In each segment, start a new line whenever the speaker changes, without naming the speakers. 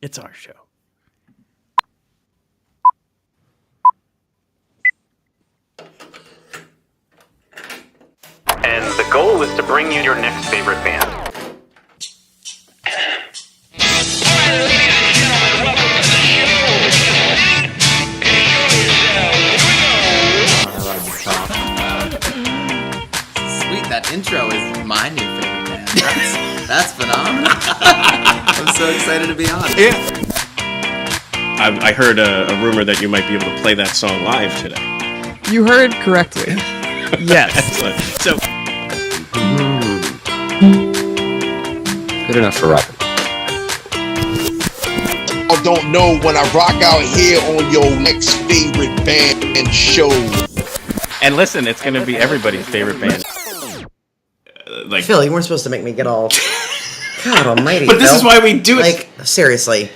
It's our show. And the goal is to bring you your next favorite band.
Sweet, that intro is my new favorite band. That's phenomenal. I'm so excited to be on.
Yeah. I heard a rumor that you might be able to play that song live today.
You heard correctly. Yes.
Excellent. So,
good enough for Robert.
I don't know when I rock out here on your next favorite band and show.
and listen, it's going to be everybody's favorite band.
Phil, you weren't supposed to make me get all... God almighty,
But this
Phil.
is why we do it.
Like, seriously.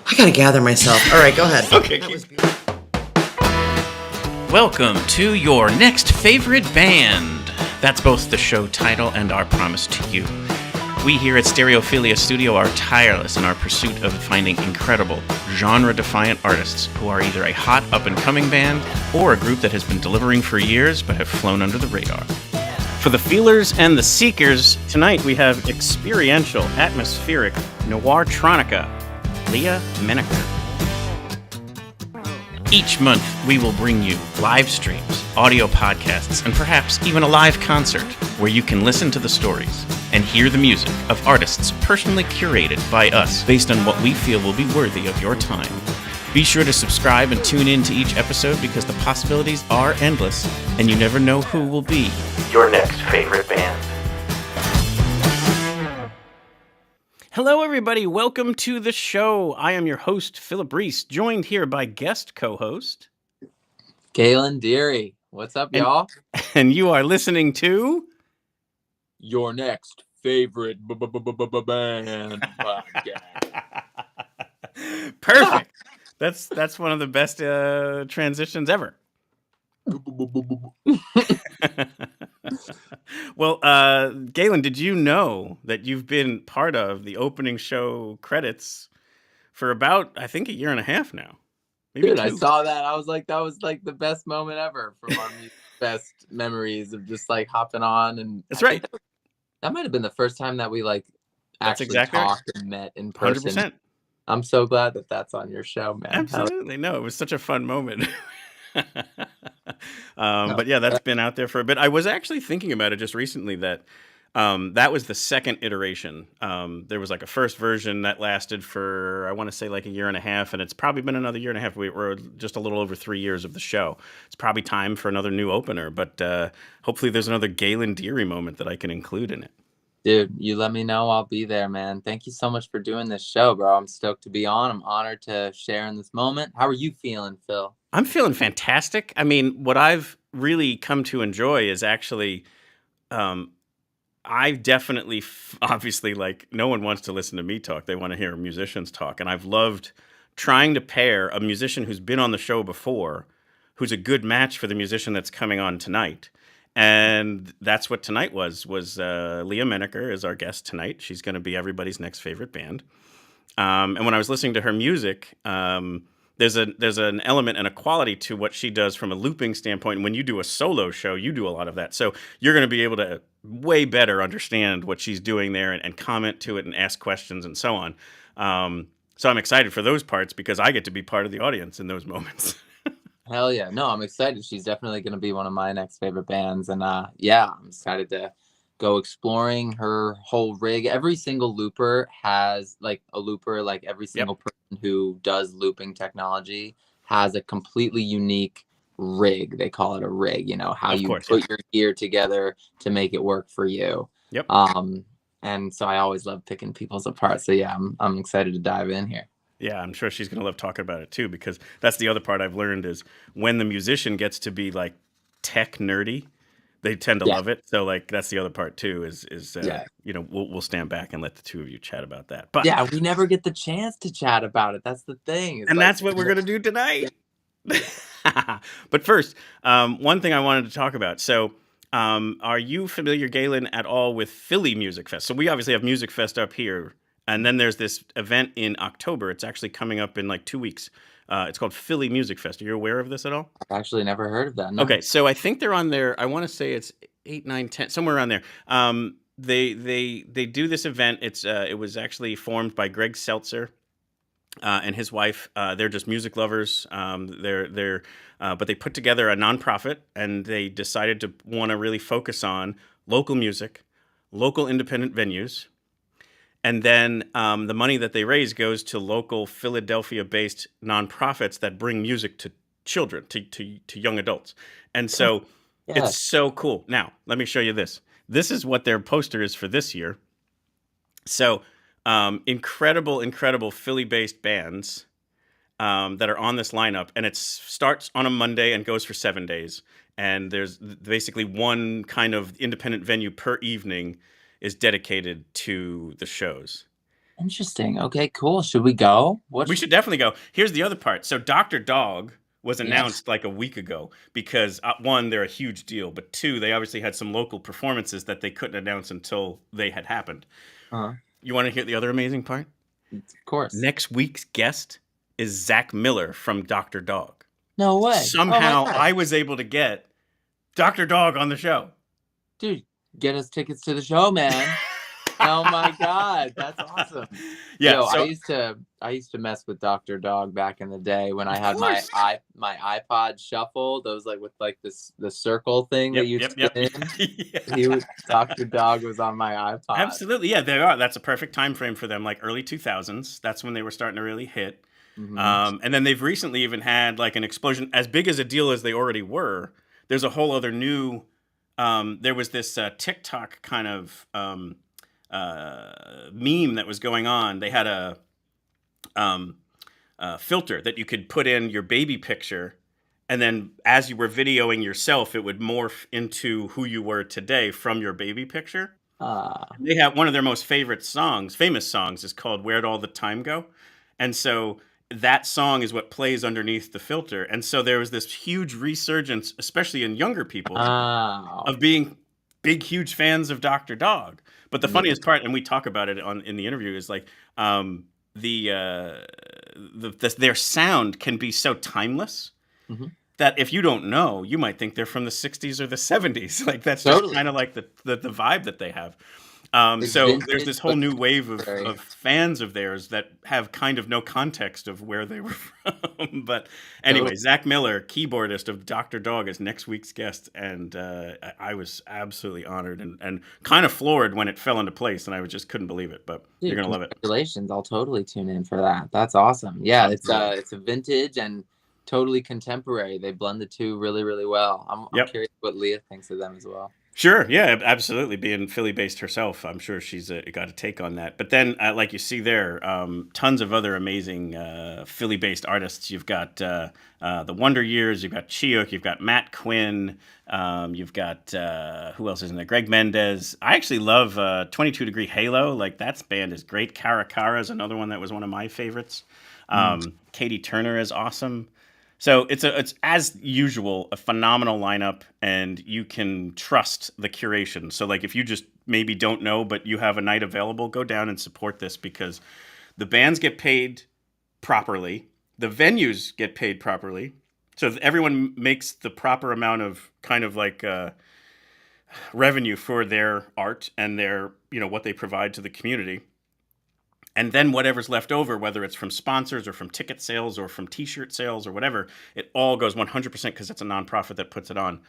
I gotta gather myself. All right, go ahead.
Okay. Welcome to your next favorite band. That's both the show title and our promise to you. We here at Stereophilia Studio are tireless in our pursuit of finding incredible, genre-defiant artists who are either a hot, up-and-coming band or a group that has been delivering for years but have flown under the radar. For the feelers and the seekers, tonight we have experiential, atmospheric, noirtronica, Lia Menaker. Each month, we will bring you live streams, audio podcasts, and perhaps even a live concert where you can listen to the stories and hear the music of artists personally curated by us based on what we feel will be worthy of your time. Be sure to subscribe and tune in to each episode because the possibilities are endless and you never know who will be your next favorite band. Hello, everybody. Welcome to the show. I am your host, Philip Reese, joined here by guest co-host
Galen Deary. What's up, y'all?
And you are listening to
Your next favorite band podcast.
Perfect. That's one of the best transitions ever. Well, Galen, did you know that you've been part of the opening show credits for about, I think, a year and a half now? Maybe
Dude,
two.
I saw that. I was like, that was like the best moment ever from our best memories of just like hopping on. And
That's right.
That might have been the first time that we like
That's
actually
exactly right.
talked and met in person.
100%.
I'm so glad that that's on your show, man.
Absolutely. No, it was such a fun moment. But yeah, that's been out there for a bit. I was actually thinking about it just recently that that was the second iteration. There was like a first version that lasted for, I want to say like a year and a half, and it's probably been another year and a half. We're just a little over 3 years of the show. It's probably time for another new opener, but hopefully there's another Galen Deary moment that I can include in it.
Dude, you let me know. I'll be there, man. Thank you so much for doing this show, bro. I'm stoked to be on. I'm honored to share in this moment. How are you feeling, Phil?
I'm feeling fantastic. I mean, what I've really come to enjoy is actually, I've definitely, obviously, like, no one wants to listen to me talk. They want to hear musicians talk. And I've loved trying to pair a musician who's been on the show before, who's a good match for the musician that's coming on tonight. And that's what tonight was Lia Menaker is our guest tonight. She's going to be everybody's next favorite band. And when I was listening to her music, there's an element and a quality to what she does from a looping standpoint. And when you do a solo show, you do a lot of that. So you're going to be able to way better understand what she's doing there and comment to it and ask questions and so on. So I'm excited for those parts because I get to be part of the audience in those moments.
Hell yeah. No, I'm excited. She's definitely going to be one of my next favorite bands. And yeah, I'm excited to go exploring her whole rig. Every single looper has like a looper, like every single person who does looping technology has a completely unique rig. They call it a rig, you know, how you put your gear together to make it work for you.
Yep.
And so I always love picking people's apart. So yeah, I'm excited to dive in here.
Yeah, I'm sure she's going to love talking about it too, because that's the other part I've learned is when the musician gets to be like tech nerdy, they tend to love it. So like that's the other part too is you know, we'll stand back and let the two of you chat about that. But
yeah, we never get the chance to chat about it. That's the thing.
It's and like, that's what we're going to do tonight. But first, one thing I wanted to talk about. So are you familiar, Galen, at all with Philly Musikfest? So we obviously have Musikfest up here. And then there's this event in October. It's actually coming up in like 2 weeks. It's called Philly Musikfest. Are you aware of this at all?
I've actually never heard of that. No.
Okay, so I think they're on there. I want to say it's 8, 9, 10, somewhere around there. They do this event. It was actually formed by Greg Seltzer and his wife. They're just music lovers. But they put together a nonprofit, and they decided to want to really focus on local music, local independent venues. And then the money that they raise goes to local Philadelphia-based nonprofits that bring music to children, to young adults. And so
Yeah.
it's so cool. Now, let me show you this. This is what their poster is for this year. So incredible Philly-based bands that are on this lineup. And it starts on a Monday and goes for 7 days. And there's basically one kind of independent venue per evening is dedicated to the shows.
Interesting. Okay, cool. Should we go?
We should definitely go. Here's the other part. So Dr. Dog was announced like a week ago because one, they're a huge deal, but two, they obviously had some local performances that they couldn't announce until they had happened. You want to hear the other amazing part?
Of course.
Next week's guest is Zach Miller from Dr. Dog.
No way.
Somehow I was able to get Dr. Dog on the show.
Dude, get us tickets to the show, man. Oh my God, that's awesome.
Yeah,
Yo, I used to mess with Dr. Dog back in the day when I had my iPod Shuffle, those like with like the circle thing that you spin. Dr. Dog was on my iPod.
Absolutely, yeah, they are. That's a perfect time frame for them, like early 2000s. That's when they were starting to really hit. Mm-hmm. And then they've recently even had like an explosion, as big as a deal as they already were. There's a whole other new. There was this TikTok kind of meme that was going on. They had a filter that you could put in your baby picture, and then as you were videoing yourself, it would morph into who you were today from your baby picture. They have one of their most famous songs is called "Where'd All the Time Go," and so that song is what plays underneath the filter. And so there was this huge resurgence, especially in younger people, of being big, huge fans of Dr. Dog. But the funniest part, and we talk about it in the interview, is like their sound can be so timeless that if you don't know, you might think they're from the 60s or the 70s. Like that's just kind of like the vibe that they have. So there's this whole new wave of fans of theirs that have kind of no context of where they were from. But anyway, Zach Miller, keyboardist of Dr. Dog, is next week's guest. And I was absolutely honored and kind of floored when it fell into place. And I just couldn't believe it. But you're going to love it.
Congratulations. I'll totally tune in for that. That's awesome. Yeah, it's a vintage and totally contemporary. They blend the two really, really well. I'm curious what Lia thinks of them as well.
Sure. Yeah, absolutely. Being Philly-based herself, I'm sure she's got a take on that. But then, like you see there, tons of other amazing Philly-based artists. You've got the Wonder Years, you've got Chiyuk, you've got Matt Quinn, you've got, who else is in there? Greg Mendez. I actually love 22 Degree Halo. Like, that band is great. Cara is another one that was one of my favorites. Katie Turner is awesome. So it's as usual a phenomenal lineup, and you can trust the curation. So like if you just maybe don't know, but you have a night available, go down and support this because the bands get paid properly, the venues get paid properly, so everyone makes the proper amount of kind of like revenue for their art and their what they provide to the community. And then whatever's left over, whether it's from sponsors or from ticket sales or from T-shirt sales or whatever, it all goes 100% because it's a nonprofit that puts it on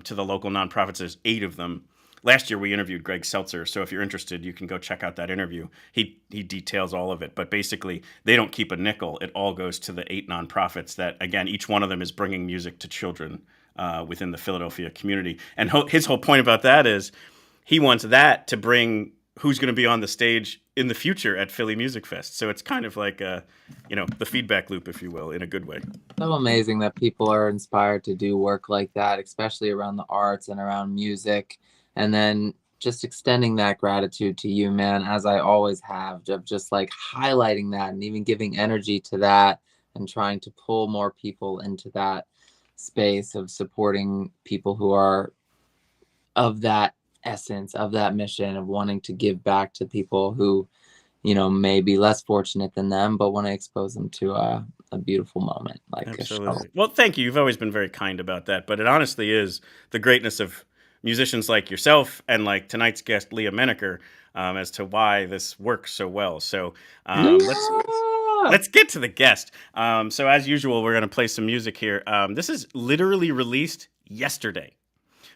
to the local nonprofits. There's 8 of them. Last year we interviewed Greg Seltzer, so if you're interested, you can go check out that interview. He details all of it, but basically they don't keep a nickel. It all goes to the 8 nonprofits that, again, each one of them is bringing music to children within the Philadelphia community. And his whole point about that is he wants that to bring who's going to be on the stage in the future at Philly Musikfest. So it's kind of like, the feedback loop, if you will, in a good way.
So amazing that people are inspired to do work like that, especially around the arts and around music. And then just extending that gratitude to you, man, as I always have, of just like highlighting that and even giving energy to that and trying to pull more people into that space of supporting people who are of that essence, of that mission, of wanting to give back to people who may be less fortunate than them, but want to expose them to a beautiful moment like a show.
Absolutely. Well, thank you. You've always been very kind about that, but it honestly is the greatness of musicians like yourself and like tonight's guest, Lia Menaker, as to why this works so well. So let's get to the guest. So as usual, we're going to play some music here. This is literally released yesterday.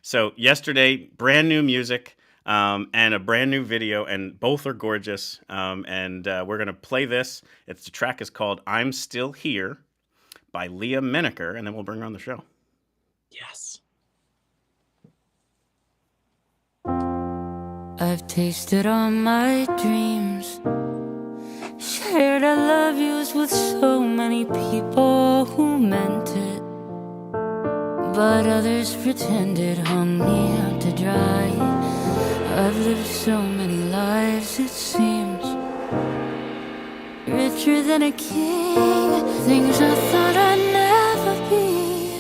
So yesterday, brand new music and a brand new video, and both are gorgeous. And we're going to play this. The track is called "I'm Still Here" by Lia Menaker, and then we'll bring her on the show.
Yes.
I've tasted all my dreams, shared I love yous with so many people who meant it, but others pretended, hung me out to dry. I've lived so many lives, it seems, richer than a king, things I thought I'd never be,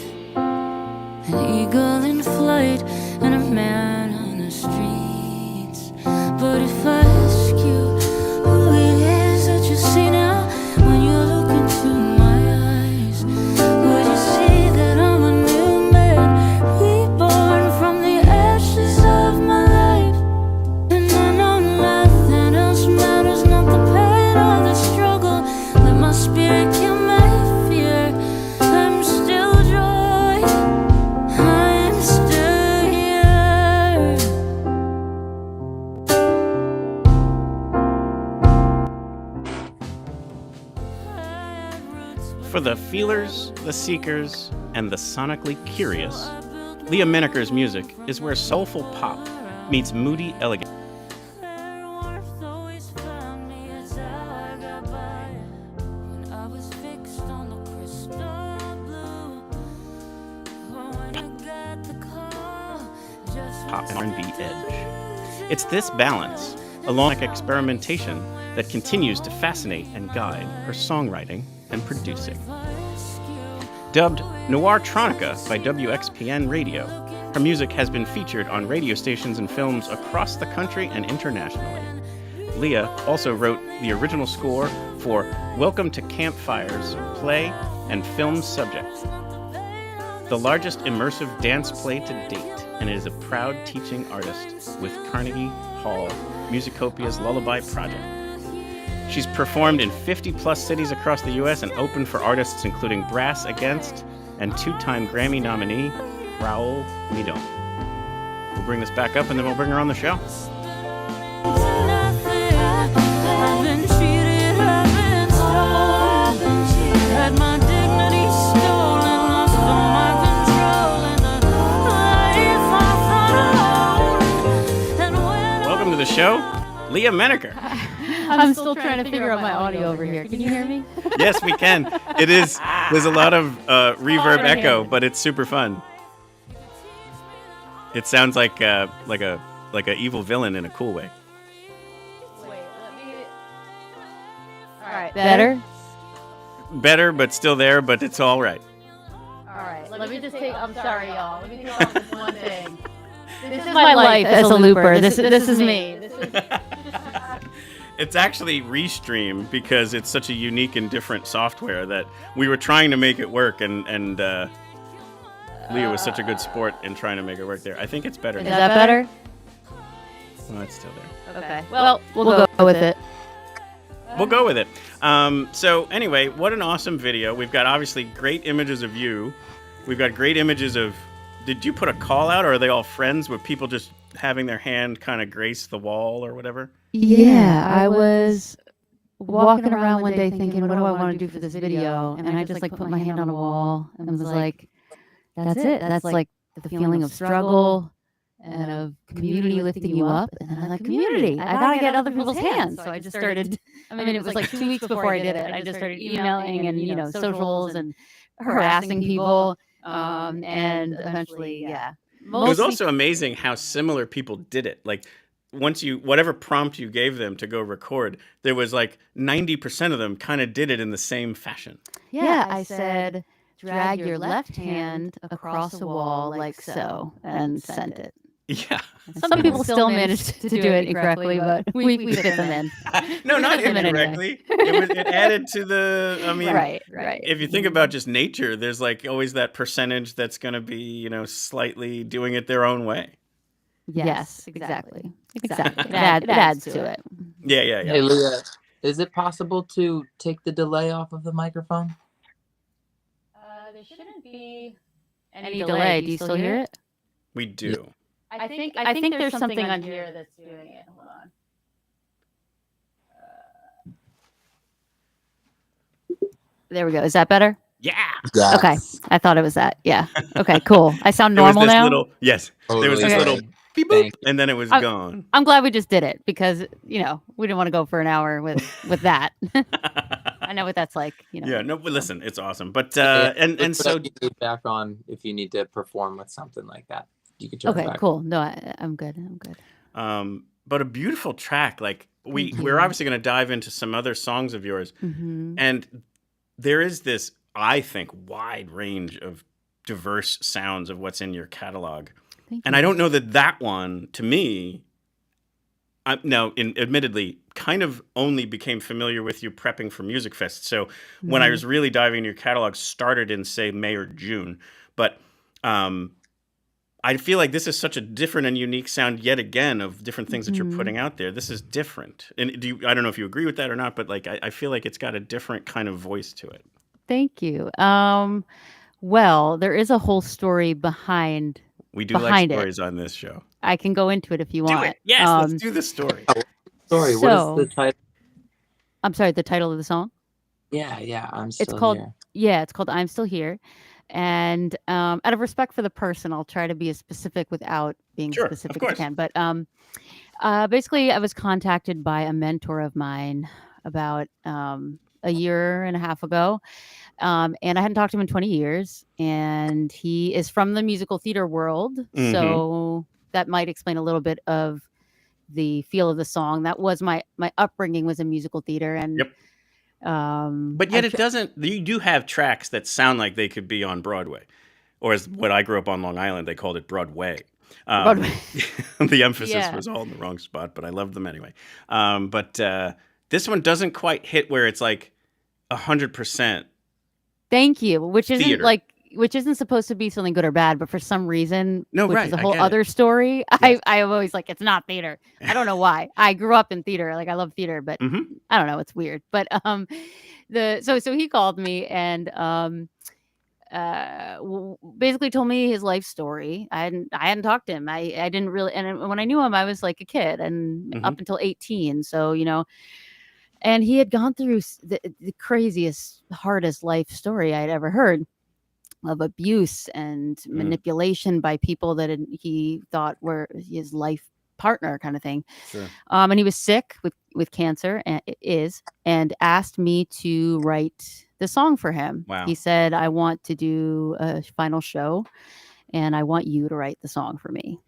an eagle in flight and a man on the streets. But if I ask you who it is that you see now, when you look into my eyes, would you see that I'm a new man, reborn from the ashes of my life? And I know nothing else matters, not the pain or the struggle. Let my spirit kill my fear. I'm still joy, I'm still here.
For the feelers, the seekers, and the sonically curious, Lia Menaker's music is where soulful pop meets moody elegance. Pop and R&B edge. It's this balance, along with experimentation, that continues to fascinate and guide her songwriting and producing. Dubbed noirtronica by WXPN Radio, her music has been featured on radio stations and films across the country and internationally. Lia also wrote the original score for Welcome to Campfire's play and film subject, the largest immersive dance play to date, and is a proud teaching artist with Carnegie Hall Musicopia's Lullaby Project. She's performed in 50-plus cities across the U.S. and opened for artists including Brass Against and two-time Grammy nominee Raul Midon. We'll bring this back up and then we'll bring her on the show.
I've been cheated, I've been stolen, had my dignity stolen, lost all my control in the life I thought I owned.
Welcome to the show, Lia Menaker.
I'm still trying to figure out my audio over here. Can you hear me?
Yes, we can. There's a lot of reverb echo, but it's super fun. It sounds like a evil villain in a cool way.
Wait, let me. All right, better.
Better, but still there, but it's all right.
All right, let me just take. I'm sorry, y'all. Let me take off this one thing. This is my life as a looper. This is me.
It's actually Restream because it's such a unique and different software that we were trying to make it work, and Lia was such a good sport in trying to make it work there. I think it's better
Is
now.
that better?
Well, it's still there.
Okay. Well, we'll go with it.
We'll go with it. So anyway, what an awesome video. We've got obviously great images of you. We've got great images of... Did you put a call out, or are they all friends with people just having their hand kind of grace the wall or whatever?
Yeah, I was walking around one day thinking, what do I want to do for this video? And I just like put my hand on a wall and was like, that's it. That's like the feeling of struggle and of community lifting you up. And then I'm like, community, I gotta get other people's hands. So I just started, it was like 2 weeks before I did it. I just started emailing and, socials and harassing people. And eventually, yeah.
It was also amazing how similar people did it. Like, once whatever prompt you gave them to go record, there was like 90% of them kind of did it in the same fashion.
Yeah, I said, drag your left hand across a wall like so, and send it.
Yeah.
Some people still manage to do it incorrectly, but we fit them in.
No,
We
not
fit them in anyway.
incorrectly. It added to the. I mean,
Right.
if you think about just nature, there's like always that percentage that's going to be, slightly doing it their own way.
Yes, exactly. It adds to it.
Yeah.
Hey, Leah, is it possible to take the delay off of the microphone?
There shouldn't be any delay. Do you still hear it?
We do.
I think there's something on here that's doing it. Hold on. There we go. Is that better?
Yeah.
Yeah.
Okay. I thought it was that. Yeah. Okay, cool. I sound
There was
normal
this
now?
yes. There was this
Okay.
little beep boop, and then it was gone.
I'm glad we just did it because, we didn't want to go for an hour with that. I know what that's like,
Yeah, no, but listen, it's awesome. But
Yeah,
and so
you need back on if you need to perform with something like that. You could turn it
Okay,
back.
cool. No, I'm good.
but a beautiful track. Like we're obviously going to dive into some other songs of yours, and there is this, I think, wide range of diverse sounds of what's in your catalog. And I don't know that one, to me, admittedly, kind of only became familiar with you prepping for Musikfest. So when I was really diving into your catalog, started in, say, May or June. But I feel like this is such a different and unique sound, yet again, of different things that you're putting out there. This is different. And I don't know if you agree with that or not, but like I feel like it's got a different kind of voice to it.
Thank you. Well, there is a whole story behind
We do like stories on this show.
I can go into it if you want.
Do it. Yes, let's do the story.
Sorry, what is the title?
I'm sorry, the title of the song?
Yeah, I'm still
It's called
here.
it's called I'm Still Here. And out of respect for the person, I'll try to be as specific without being specific as I can. But basically, I was contacted by a mentor of mine about a year and a half ago. And I hadn't talked to him in 20 years. And he is from the musical theater world. So that might explain a little bit of the feel of the song. That was my upbringing was in musical theater. And
but yet it doesn't. You do have tracks that sound like they could be on Broadway, or as when I grew up on Long Island, they called it Broadway. The emphasis was all in the wrong spot, but I loved them anyway. But this one doesn't quite hit where it's like 100%.
Thank you. Which isn't
theater.
which isn't supposed to be something good or bad, but for some reason, which is a
I
whole
get
other
it.
story. I am always like, it's not theater. I don't know why. I grew up in theater. Like I love theater, but I don't know. It's weird. But so he called me and basically told me his life story. I hadn't talked to him. I didn't really, and when I knew him, I was like a kid and up until 18. So and he had gone through the craziest, hardest life story I'd ever heard of abuse and manipulation by people that he thought were his life partner, kind of thing.
Sure.
And he was sick with cancer, and asked me to write the song for him.
Wow.
He said, "I want to do a final show, and I want you to write the song for me."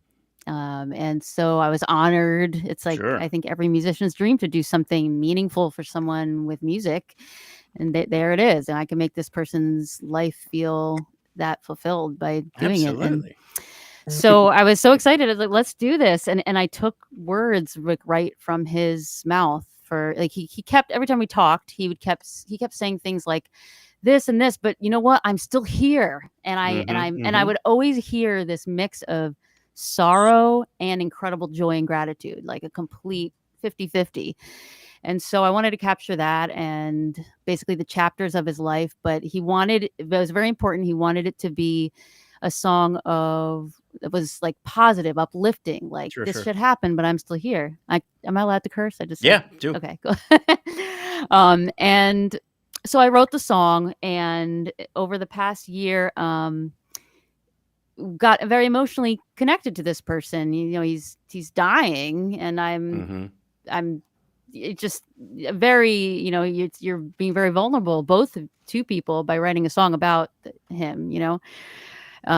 And so I was honored. It's like, I think every musician's dream to do something meaningful for someone with music. And there it is. And I can make this person's life feel that fulfilled by doing it. And so I was so excited. I was like, let's do this. And I took words right from his mouth for like, he kept, every time we talked, he kept saying things like this and this, but you know what? I'm still here. And I would always hear this mix of sorrow and incredible joy and gratitude, like a complete 50-50. And so I wanted to capture that and basically the chapters of his life, but it was very important. He wanted it to be a song that was like positive, uplifting, like this should happen, but I'm still here. Am I allowed to curse? I just
do.
Okay, cool. And so I wrote the song, and over the past year, got very emotionally connected to this person. He's dying, and I'm just very, you're being very vulnerable, two people, by writing a song about him,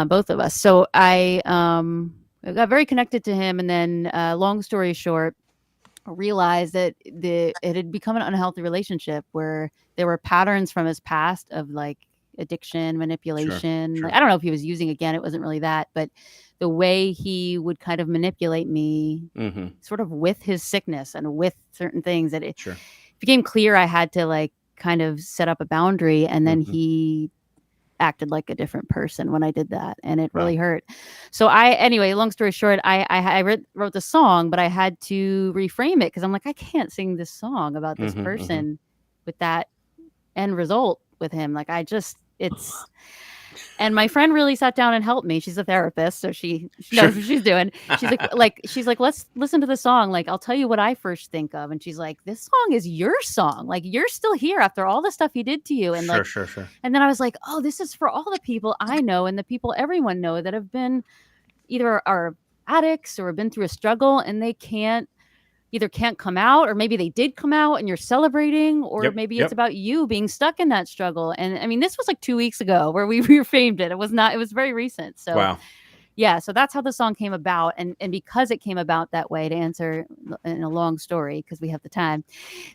both of us. So I got very connected to him. And then long story short, I realized that it had become an unhealthy relationship where there were patterns from his past of like addiction,
Sure.
manipulation.
Sure.
I don't know if he was using again. It wasn't really that, but the way he would kind of manipulate me,
Mm-hmm.
sort of with his sickness and with certain things, that it
Sure.
became clear I had to like kind of set up a boundary, and then
Mhm.
he acted like a different person when I did that, and it
Wow.
really hurt. So anyway, long story short, I wrote the song, but I had to reframe it because I'm like, I can't sing this song about this
Mhm, mhm.
person with that end result with him. Like it's. And my friend really sat down and helped me. She's a therapist, so she
Sure.
knows what she's doing. She's like, let's listen to the song. Like, I'll tell you what I first think of. And she's like, this song is your song. Like, you're still here after all the stuff he did to you. And
Sure,
like,
sure, sure.
and then I was like, oh, this is for all the people I know and the people everyone know that have been either are addicts or have been through a struggle, and they either can't come out, or maybe they did come out and you're celebrating, or
Yep,
maybe
yep.
it's about you being stuck in that struggle. And I mean, this was like 2 weeks ago where we reframed it. It was very recent. So
Wow.
yeah, so that's how the song came about. And because it came about that way, to answer in a long story, because we have the time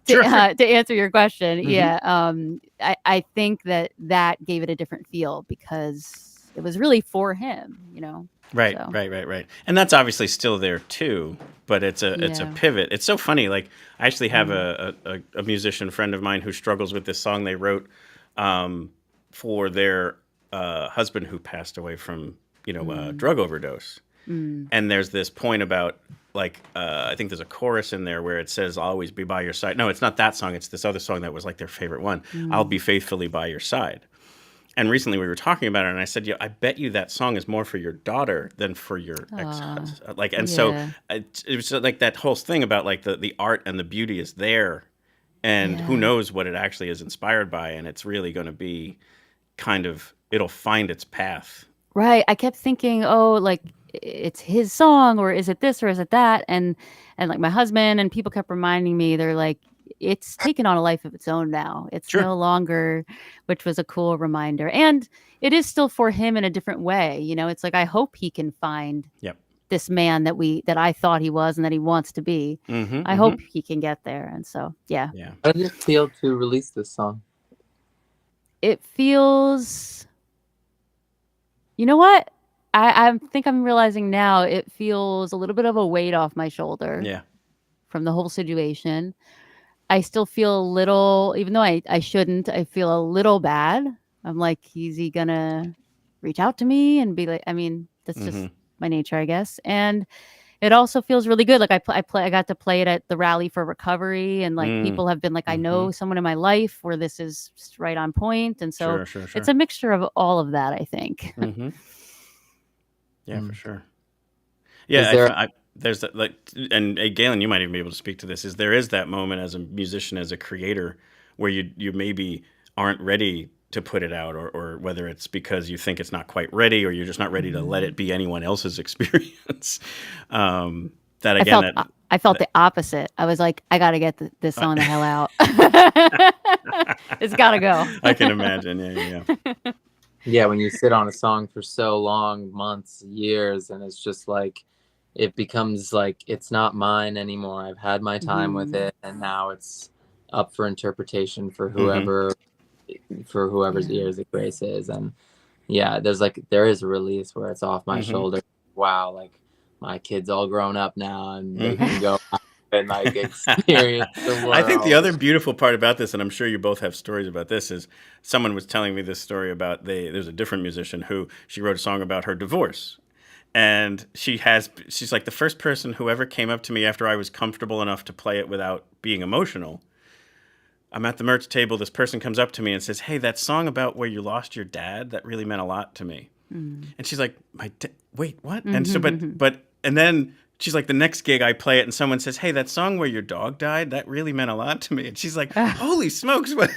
to,
Sure, sure.
to answer your question.
Mhm.
Yeah. I think that gave it a different feel because it was really for him,
Right,
so.
right. And that's obviously still there too, but it's a
Yeah.
pivot. It's so funny. Like I actually have a musician friend of mine who struggles with this song they wrote for their husband who passed away from drug overdose. And there's this point about like I think there's a chorus in there where it says, "I'll always be by your side." No, it's not that song. It's this other song that was like their favorite one. "I'll be faithfully by your side." And recently we were talking about it, and I said, "Yeah, I bet you that song is more for your daughter than for your ex-husband." Like, and so
Yeah.
it was like that whole thing about like the art and the beauty is there, and who
Yeah.
knows what it actually is inspired by, and it's really going to be it'll find its path.
Right. I kept thinking, oh, like it's his song, or is it this, or is it that? And like my husband and people kept reminding me, they're like, it's taken on a life of its own now. It's
Sure.
no longer, which was a cool reminder. And it is still for him in a different way. It's like, I hope he can find
Yep.
this man that I thought he was and that he wants to be.
Mm-hmm,
I hope he can get there. And so, yeah.
Yeah.
How did it feel to release this song?
It feels, you know what? I think I'm realizing now it feels a little bit of a weight off my shoulder
Yeah.
from the whole situation. I still feel a little, even though I shouldn't, I feel a little bad. I'm like, is he gonna reach out to me and be like, I mean, that's just my nature, I guess. And it also feels really good. Like I got to play it at the rally for recovery, and like people have been like, I know someone in my life where this is just right on point. And so
Sure.
it's a mixture of all of that, I think.
Yeah, for sure. Yeah,
Is there-
there's that, like, and Galen, you might even be able to speak to this. There is that moment as a musician, as a creator, where you maybe aren't ready to put it out, or whether it's because you think it's not quite ready, or you're just not ready to let it be anyone else's experience. That again,
I felt the opposite. I was like, I got to get this song the hell out. It's got to go.
I can imagine. Yeah.
Yeah, when you sit on a song for so long, months, years, and it's just like, it becomes like, it's not mine anymore. I've had my time with it, and now it's up for interpretation for whoever's ears it graces. And yeah, there is a release where it's off my shoulder. Wow, like my kid's all grown up now, and they can go out and like experience the world.
I think the other beautiful part about this, and I'm sure you both have stories about this, is someone was telling me this story about there's a different musician who she wrote a song about her divorce. And she's like the first person who ever came up to me after I was comfortable enough to play it without being emotional. I'm at the merch table. This person comes up to me and says, "Hey, that song about where you lost your dad, that really meant a lot to me." And she's like, "Wait, what?" And so, and then she's like, the next gig I play it and someone says, "Hey, that song where your dog died, that really meant a lot to me." And she's like, "Holy smokes." What?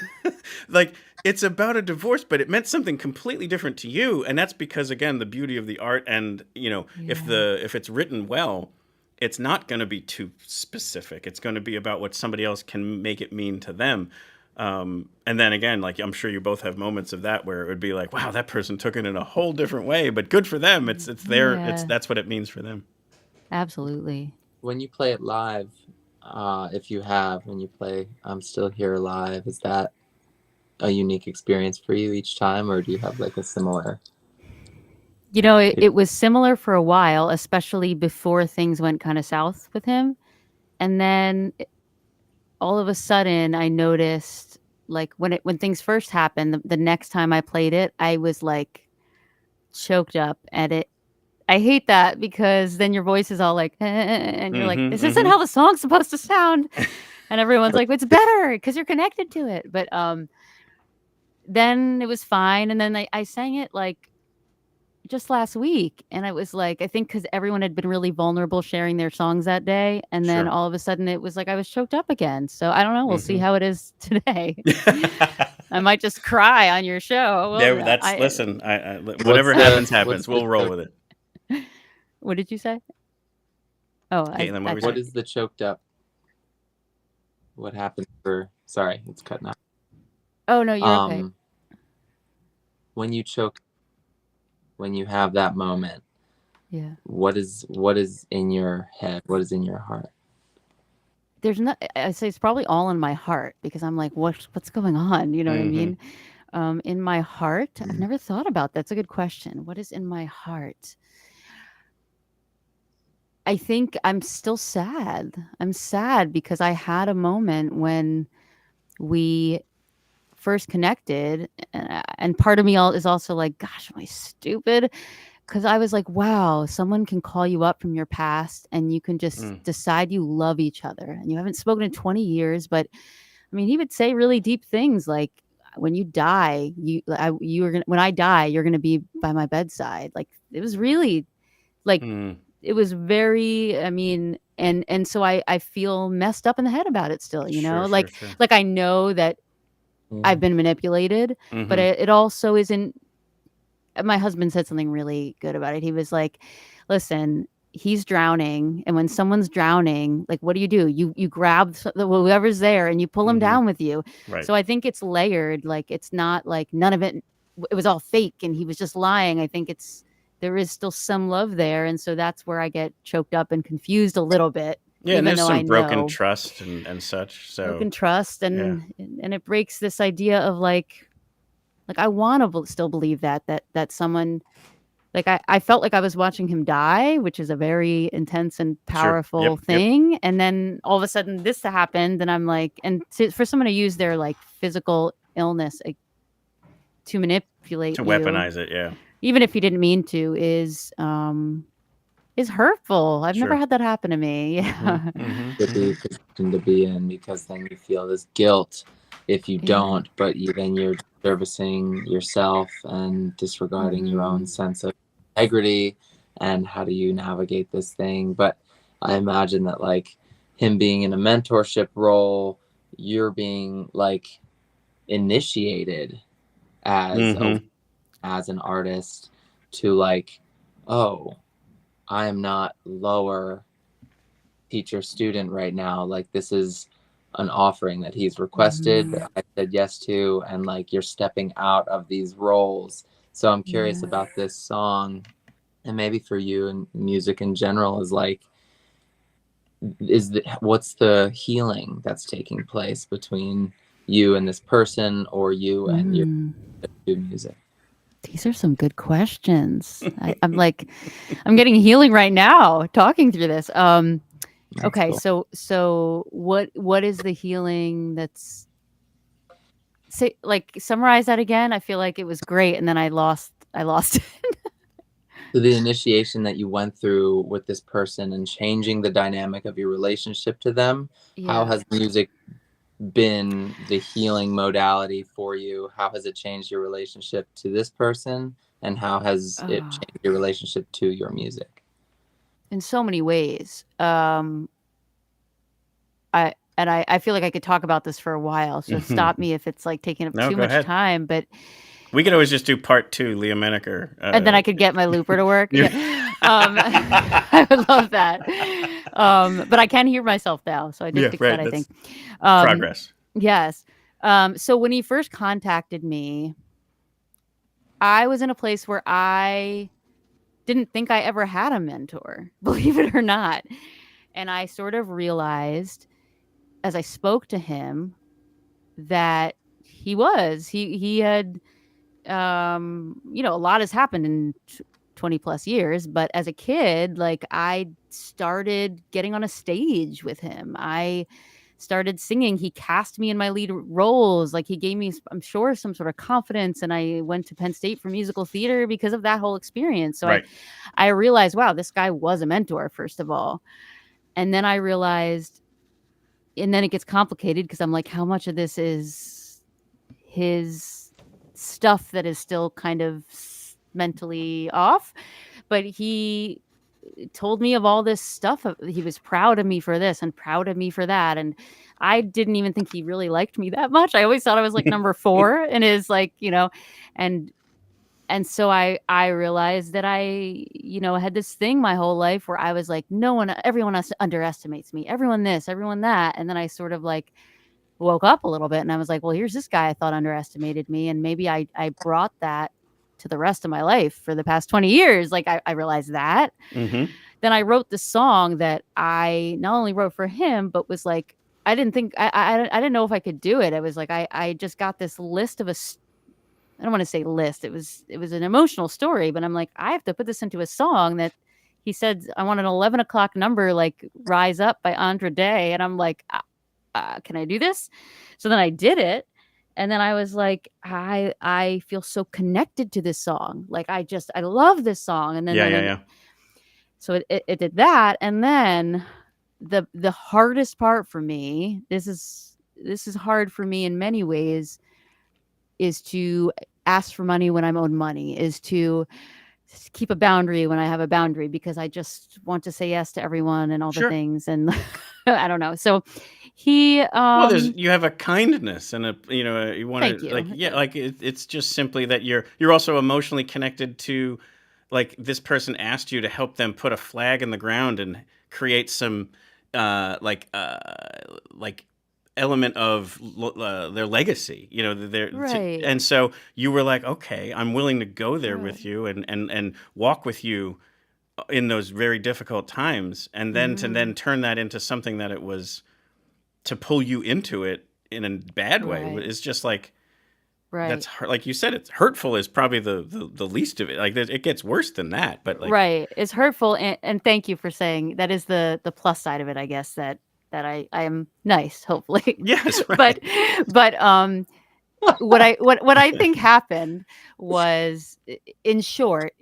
Like, it's about a divorce, but it meant something completely different to you. And that's because, again, the beauty of the art, and, if it's written well, it's not going to be too specific. It's going to be about what somebody else can make it mean to them. And then again, like, I'm sure you both have moments of that where it would be like, wow, that person took it in a whole different way, but good for them. It's that's what it means for them.
Absolutely.
When you play it live, when you play I'm Still Here live, is that a unique experience for you each time, or do you have like a similar?
It was similar for a while, especially before things went kind of south with him. And then all of a sudden I noticed, like, when things first happened, the next time I played it, I was like choked up at it. I hate that because then your voice is all like, and you're like,
Mhm,
this isn't
mhm.
how the song's supposed to sound. And everyone's like, it's better because you're connected to it. But then it was fine. And then I sang it like just last week. And I was like, I think because everyone had been really vulnerable sharing their songs that day. And then
Sure.
all of a sudden it was like I was choked up again. So I don't know. We'll see
Mhm.
how it is today. I might just cry on your show.
Yeah,
Well,
that's
I
listen. Whatever happens, happens. We'll roll with it.
what did you say? Oh,
Caitlin, what were you
What
saying?
is the choked up? What happened for? Sorry, it's cutting out.
Oh no, you're okay.
When you choke, when you have that moment,
Yeah.
what is in your head? What is in your heart?
There's not. I say it's probably all in my heart because I'm like, what's going on? You know what I
Mhm.
mean? In my heart, I've never thought about that. That's a good question. What is in my heart? I think I'm still sad. I'm sad because I had a moment when we first connected, and part of me is also like, gosh, am I stupid? Because I was like, wow, someone can call you up from your past and you can just decide you love each other and you haven't spoken in 20 years. But I mean, he would say really deep things like, when you die, when I die, you're gonna be by my bedside. Like, it was really like, it was very, I mean, and so I feel messed up in the head about it still,
Sure,
like
sure.
I know that I've been manipulated, but
Mhm.
it also isn't. My husband said something really good about it. He was like, listen, he's drowning, and when someone's drowning, like, what do? You grab whoever's there and you pull them down with you.
Right.
So I think it's layered. Like, it's not like none of it was all fake and he was just lying. I think there is still some love there, and so that's where I get choked up and confused a little bit.
Yeah, and
Even
there's
though I
some broken
know
trust and such. So
broken trust,
yeah.
and it breaks this idea of like I want to still believe that someone, like, I felt like I was watching him die, which is a very intense and
Sure.
powerful
Yep. Yep.
thing. And then all of a sudden this happened, and I'm like, for someone to use their like physical illness to manipulate
To
you,
weaponize it, yeah.
even if he didn't mean to, is hurtful. I've never
Sure.
had that happen to me. Yeah.
The position to be in, because then you feel this guilt if you don't, but then you're servicing yourself and disregarding your own sense of integrity. And how do you navigate this thing? But I imagine that, like, him being in a mentorship role, you're being like initiated as as an artist to, like, oh, I am not lower teacher student right now. Like, this is an offering that he's requested, that I said yes to, and like, you're stepping out of these roles. So I'm curious about this song, and maybe for you and music in general, is like, what's the healing that's taking place between you and this person, or you and your music?
These are some good questions. I'm like, I'm getting healing right now talking through this. Okay,
cool.
so what is the healing that's, say, like, summarize that again? I feel like it was great and then I lost it.
So the initiation that you went through with this person and changing the dynamic of your relationship to them, how has music been the healing modality for you? How has it changed your relationship to this person? And how has it changed your relationship to your music?
In so many ways. I feel like I could talk about this for a while, so stop me if it's like taking up too
go
much
ahead.
time. But
we could always just do part 2, Lia Menaker.
And then I could get my looper to work. I would love that. But I can hear myself now, so I did fix that, I think.
Progress.
Yes. So when he first contacted me, I was in a place where I didn't think I ever had a mentor, believe it or not. And I sort of realized as I spoke to him that he was. He had a lot has happened in 20 plus years, but as a kid, like I started getting on a stage with him. I started singing. He cast me in my lead roles. Like he gave me, I'm sure, some sort of confidence. And I went to Penn State for musical theater because of that whole experience. So
Right.
I realized, wow, this guy was a mentor, first of all. And then I realized, and then it gets complicated because I'm like, how much of this is his stuff that is still kind of mentally off? But he told me of all this stuff. He was proud of me for this and proud of me for that. And I didn't even think he really liked me that much. I always thought I was like number 4 in his and so I realized that I had this thing my whole life where I was like, everyone else underestimates me, everyone this, everyone that. And then I sort of like woke up a little bit and I was like, well, here's this guy I thought underestimated me. And maybe I brought that to the rest of my life for the past 20 years. Like I realized that.
Mm-hmm.
Then I wrote the song that I not only wrote for him, but was like, I didn't think, I didn't know if I could do it. It was like, I just got this list of I don't want to say list. It was an emotional story, but I'm like, I have to put this into a song that he said, I want an 11 o'clock number, like Rise Up by Andra Day. And I'm like, can I do this? So then I did it. And then I was like, I feel so connected to this song. Like, I love this song. And then,
Yeah.
So it did that. And then the hardest part for me, this is hard for me in many ways, is to ask for money when I'm owed money, is to keep a boundary when I have a boundary, because I just want to say yes to everyone and all the
Sure.
things. And I don't know. So he,
Well, you have a kindness and you want
Thank
to,
you.
like, yeah, like it's just simply that you're also emotionally connected to, like, this person asked you to help them put a flag in the ground and create some like element of their legacy,
Right.
and so you were like, okay, I'm willing to go there
Right.
with you and walk with you in those very difficult times, and then to then turn that into something that it was to pull you into it in a bad way
Right.
is just like,
Right.
that's like you said, it's hurtful is probably the least of it. Like it gets worse than that, but like,
Right. It's hurtful. And thank you for saying that is the plus side of it, I guess, that I am nice, hopefully.
yes, right.
But what I think happened was, in short,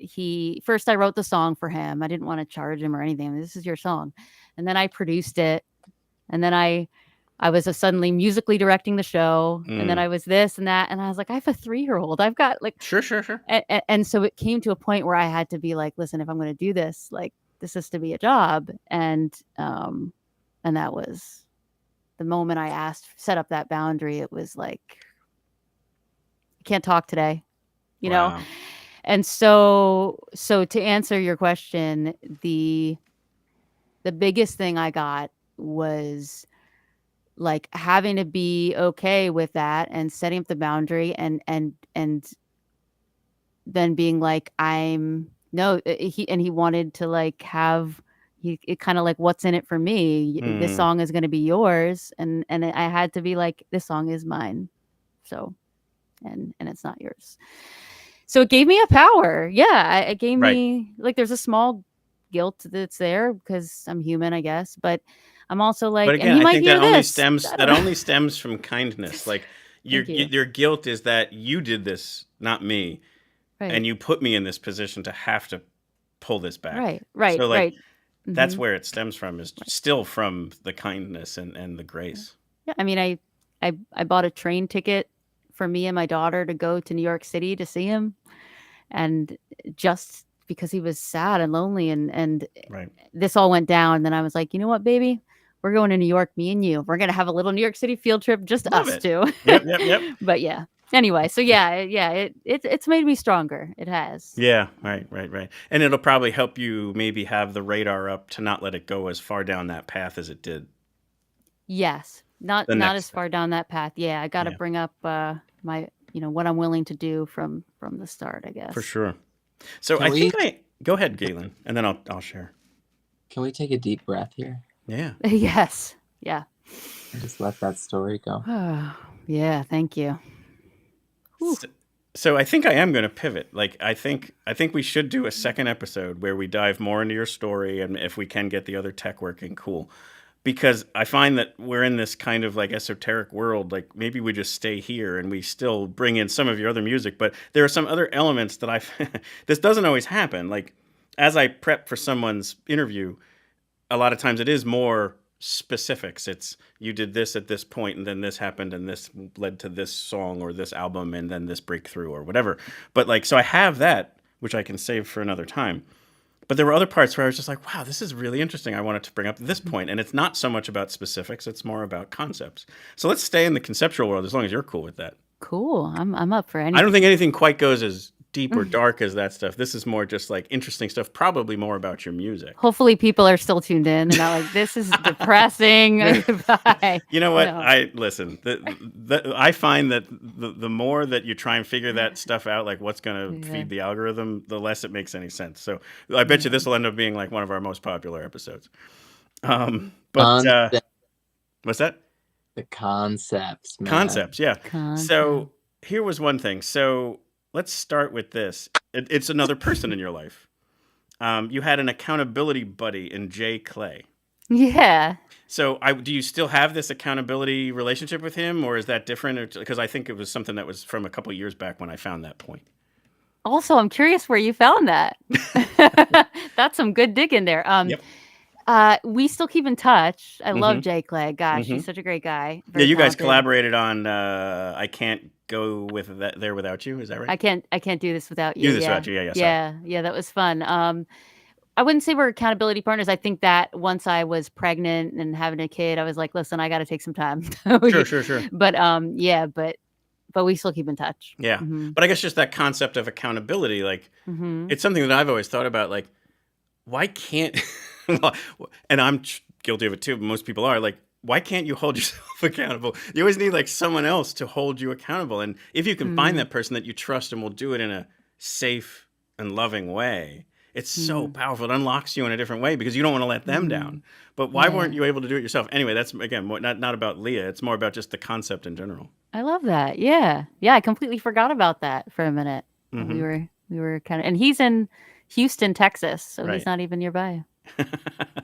first I wrote the song for him. I didn't want to charge him or anything. This is your song. And then I produced it. And then I was suddenly musically directing the show. And then I was this and that. And I was like, I have a 3-year-old. I've got like,
Sure.
and so it came to a point where I had to be like, listen, if I'm going to do this, like, this is to be a job. And that was the moment I set up that boundary. It was like, I can't talk today,
Wow.
And so to answer your question, the biggest thing I got was like having to be okay with that and setting up the boundary and then being like, he wanted to like have, it kind of like, what's in it for me? This song is going to be yours. And I had to be like, this song is mine. So, and it's not yours. So it gave me a power. Yeah. It gave me like, there's a small guilt that's there because I'm human, I guess, but I'm also like,
but again,
and he
I
might
think
hear
that only stems from kindness. Like your guilt is that you did this, not me.
Right.
And you put me in this position to have to pull this back.
Right.
So like,
right.
that's where it stems from, is still from the kindness and the grace.
Yeah. I mean, I bought a train ticket for me and my daughter to go to New York City to see him. And just because he was sad and lonely and
Right.
this all went down. And then I was like, you know what, baby? We're going to New York, me and you. We're going to have a little New York City field trip, just
Love
us
it.
two.
Yep.
But yeah. Anyway, so it's made me stronger. It has.
Yeah, right. And it'll probably help you maybe have the radar up to not let it go as far down that path as it did.
Yes. Not as far down that path. Yeah, I got to bring up my, what I'm willing to do from the start, I guess.
For sure. So go ahead, Galen, and then I'll share.
Can we take a deep breath here?
Yeah.
Yes. Yeah.
And just let that story go.
Yeah, thank you.
So I think I am going to pivot. Like I think we should do a second episode where we dive more into your story, and if we can get the other tech working, cool. Because I find that we're in this kind of like esoteric world. Like maybe we just stay here and we still bring in some of your other music, but there are some other elements that this doesn't always happen. Like as I prep for someone's interview, a lot of times it is more specifics. It's you did this at this point and then this happened and this led to this song or this album and then this breakthrough or whatever. But like, so I have that, which I can save for another time. But there were other parts where I was just like, wow, this is really interesting. I wanted to bring up at this point. And it's not so much about specifics. It's more about concepts. So let's stay in the conceptual world as long as you're cool with that.
Cool. I'm up for anything.
I don't think anything quite goes as deep or dark as that stuff. This is more just like interesting stuff, probably more about your music.
Hopefully people are still tuned in. They're not like, this is depressing. Bye.
You know what?
No.
I find that the more that you try and figure that stuff out, like what's going to feed the algorithm, the less it makes any sense. So I bet you this will end up being like one of our most popular episodes. What's that?
The concepts, man.
Concepts, yeah. So here was one thing. So let's start with this. It's another person in your life. You had an accountability buddy in Jay Clay.
Yeah.
So do you still have this accountability relationship with him, or is that different? Because I think it was something that was from a couple years back when I found that point.
Also, I'm curious where you found that. That's some good digging there.
Yep.
We still keep in touch. I love Jay Clay. Gosh, he's such a great guy.
Yeah, you guys collaborated on I Can't Go With That There Without You. Is that right?
I can't do this without you.
Do this without you.
Yeah, that was fun. I wouldn't say we're accountability partners. I think that once I was pregnant and having a kid, I was like, listen, I got to take some time.
Sure.
But we still keep in touch.
Yeah. But I guess just that concept of accountability, like it's something that I've always thought about, like, why can't, and I'm guilty of it too, but most people are, like, why can't you hold yourself accountable? You always need like someone else to hold you accountable. And if you can find that person that you trust and will do it in a safe and loving way, it's so powerful. It unlocks you in a different way because you don't want to let them down. But why weren't you able to do it yourself? Anyway, that's, again, not about Lia. It's more about just the concept in general.
I love that. Yeah. I completely forgot about that for a minute. We were kind of, and he's in Houston, Texas, so he's not even nearby.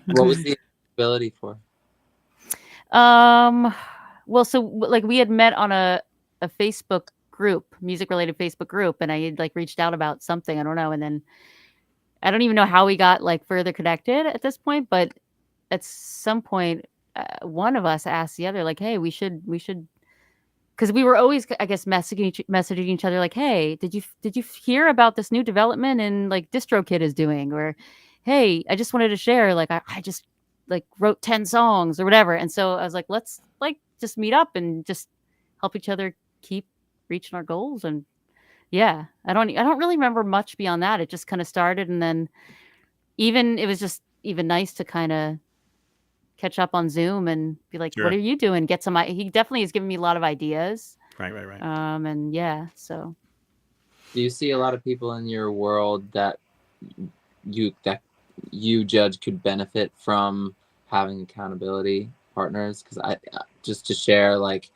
What was the ability for?
Well, so like we had met on a Facebook group, music related Facebook group, and I had like reached out about something, I don't know, and then I don't even know how we got like further connected at this point, but at some point one of us asked the other like, hey, we should, because we were always, I guess, messaging each other like, hey, did you hear about this new development and like DistroKid is doing, or hey, I just wanted to share, like I just like wrote 10 songs or whatever. And so I was like, let's like just meet up and just help each other keep reaching our goals. And yeah, I don't really remember much beyond that. It just kind of started, and then it was just even nice to kind of catch up on Zoom and be like, what are you doing? Get some, he definitely has given me a lot of ideas.
Right.
And yeah, so.
Do you see a lot of people in your world that you judge could benefit from having accountability partners? Because I just to share, like,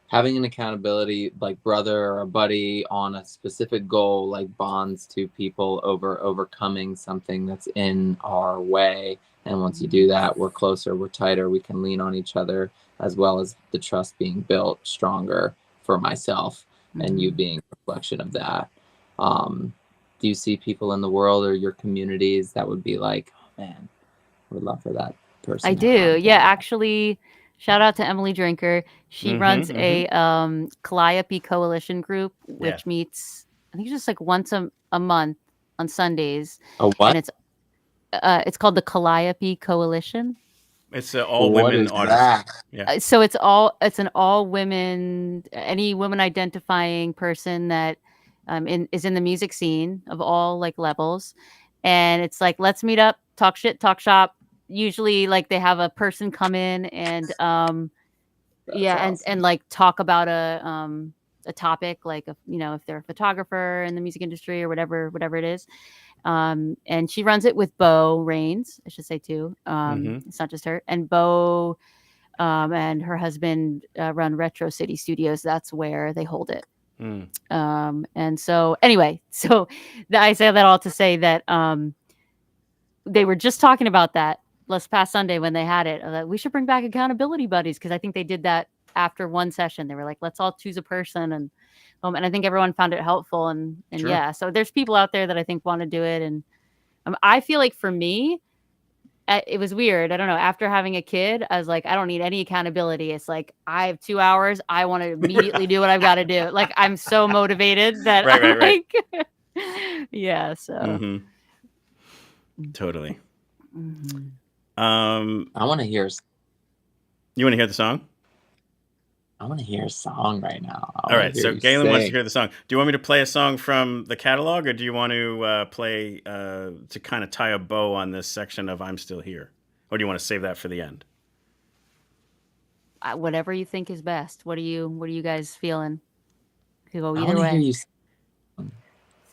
having an accountability like brother or a buddy on a specific goal like bonds two people over overcoming something that's in our way. And once you do that, we're closer, we're tighter, we can lean on each other, as well as the trust being built stronger for myself and you being a reflection of that. Do you see people in the world or your communities that would be like, oh man, I would love for that person?
I do. Yeah, actually, shout out to Emily Drinker. She runs a Calliope Coalition group, which meets, I think, just like once a month on Sundays.
A what?
And it's called the Calliope Coalition.
It's an all women artist. Yeah.
So it's an all women, any woman identifying person that is in the music scene of all like levels. And it's like, let's meet up, talk shit, talk shop. Usually like they have a person come in and awesome. and like talk about a topic, like if they're a photographer in the music industry or whatever it is. And she runs it with Bo Rains, I should say too. It's not just her. And Bo and her husband run Retro City Studios. That's where they hold it. And so anyway, I say that all to say that they were just talking about that last past Sunday when they had it. That we should bring back accountability buddies, because I think they did that after one session. They were like, let's all choose a person, and I think everyone found it helpful. And
Sure.
yeah, so there's people out there that I think want to do it, and I feel like for me, it was weird. I don't know. After having a kid, I was like, I don't need any accountability. It's like, I have 2 hours. I want to immediately do what I've got to do. Like, I'm so motivated that
Right.
like, yeah. So
Totally.
I want to hear.
You want to hear the song?
I want to hear a song right now.
All right. So Galen wants to hear the song. Do you want me to play a song from the catalog, or do you want to play to kind of tie a bow on this section of "I'm Still Here," or do you want to save that for the end?
Whatever you think is best. What are you guys feeling? Could go
I
either
want to
way.
hear you.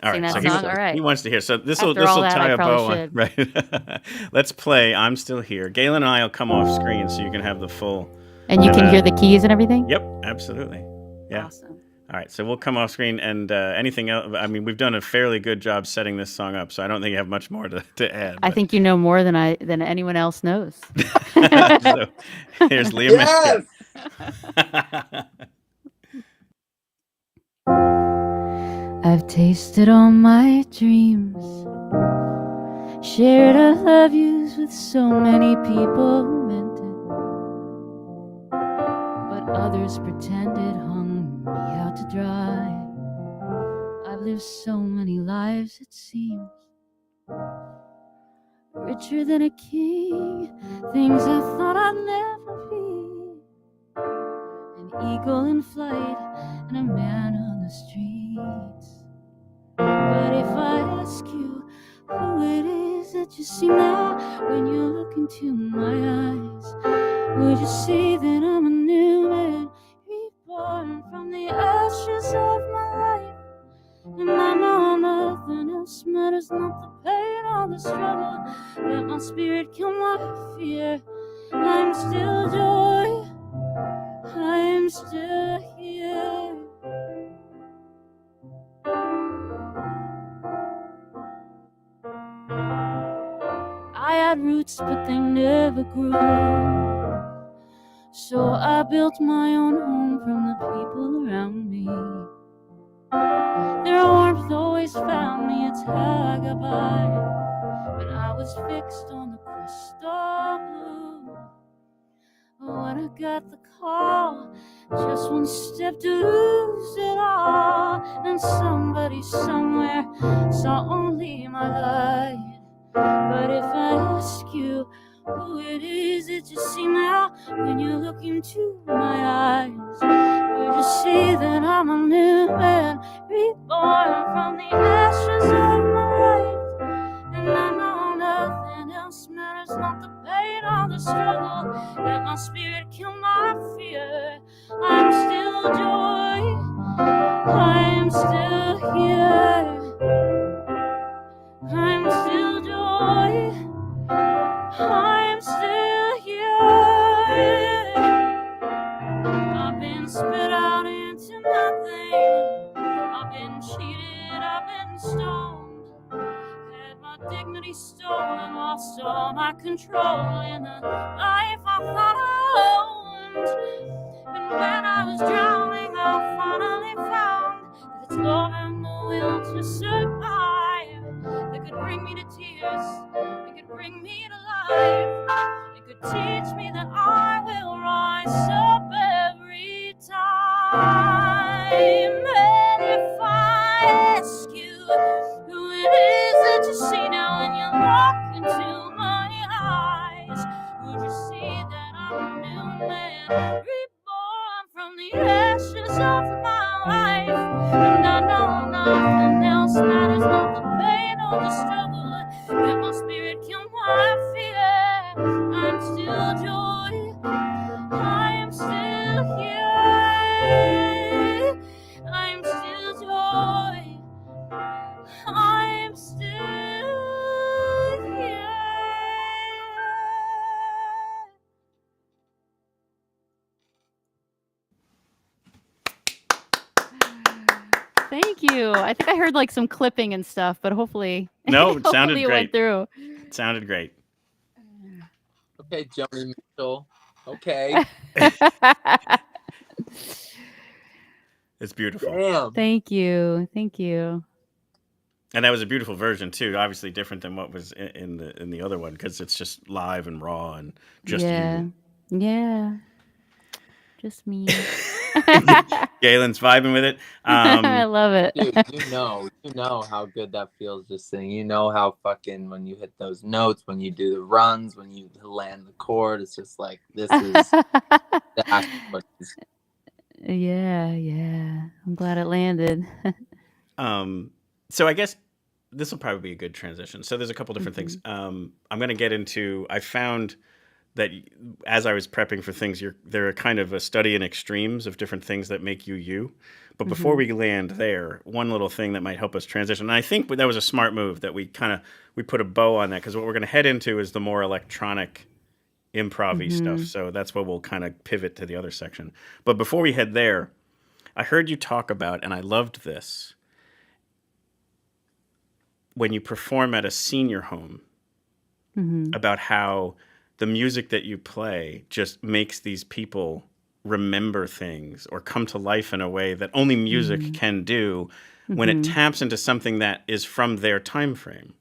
All right,
that
so
song? All right.
he wants to hear. So this will
After all that,
tie
I
a bow
probably
on. Right. Let's play "I'm Still Here." Galen and I will come off screen so you can have the full.
And you can hear the keys and everything?
Yep, absolutely. Yeah.
Awesome.
All right, so we'll come off screen, and anything else. I mean, we've done a fairly good job setting this song up, so I don't think you have much more to add.
I think you know more than anyone else knows.
So here's Lia Menaker.
I've tasted all my dreams, shared I love yous with so many people who meant it, but others pretended, hung me out to dry. I've lived so many lives, it seems, richer than a king, things I thought I'd never be, an eagle in flight and a man on the streets. But if I ask you who it is that you see now when you look into my eyes, would you see that I'm a new man, reborn from the ashes of my life? And I know nothing else matters, not the pain or the struggle. Let my spirit kill my fear. I'm still joy, I am still here. I had roots, but they never grew, so I built my own home from the people around me. Their warmth always found me, it's how I got by, but I was fixed on the crystal blue. When I got the call, just one step to lose it all, and somebody somewhere saw only my light. But if I ask you who it is that you see now when you look into my eyes, would you see that I'm a new man, reborn from the ashes of my life? And I know nothing else matters, not the pain or the struggle. Let my spirit kill my fear. I'm still joy, I am still here. I'm still joy, I'm still here. I've been spit out into nothing, I've been cheated, I've been stoned, had my dignity stolen, lost all my control in the life I thought I owned. And when I was drowning, I finally found that it's love and the will to survive that could bring me to tears, it could bring me to life, it could teach me that I will rise up every time. And if I ask you who it is that you see now when you look into my eyes, would you see that I'm a new man, reborn from the ashes of my life? And I know nothing else matters.
Thank you. I think I heard like some clipping and stuff, but hopefully,
No, it sounded
hopefully it went
great.
through.
It sounded great.
Okay, Joni Mitchell. Okay.
It's beautiful.
Damn.
Thank you. Thank you.
And that was a beautiful version too. Obviously different than what was in the other one because it's just live and raw and just
Yeah.
you.
Yeah. Just me.
Galen's vibing with it.
I love it.
Dude, you know how good that feels just singing. You know how fucking when you hit those notes, when you do the runs, when you land the chord, it's just like this is exactly what is.
Yeah. I'm glad it landed.
So I guess this will probably be a good transition. So there's a couple different things. I'm going to get into. I found that as I was prepping for things, they're kind of a study in extremes of different things that make you you. But before we land there, one little thing that might help us transition, and I think that was a smart move that we put a bow on that because what we're going to head into is the more electronic improv-y stuff. So that's what we'll kind of pivot to the other section. But before we head there, I heard you talk about, and I loved this, when you perform at a senior home, about how the music that you play just makes these people remember things or come to life in a way that only music can do when it taps into something that is from their time frame.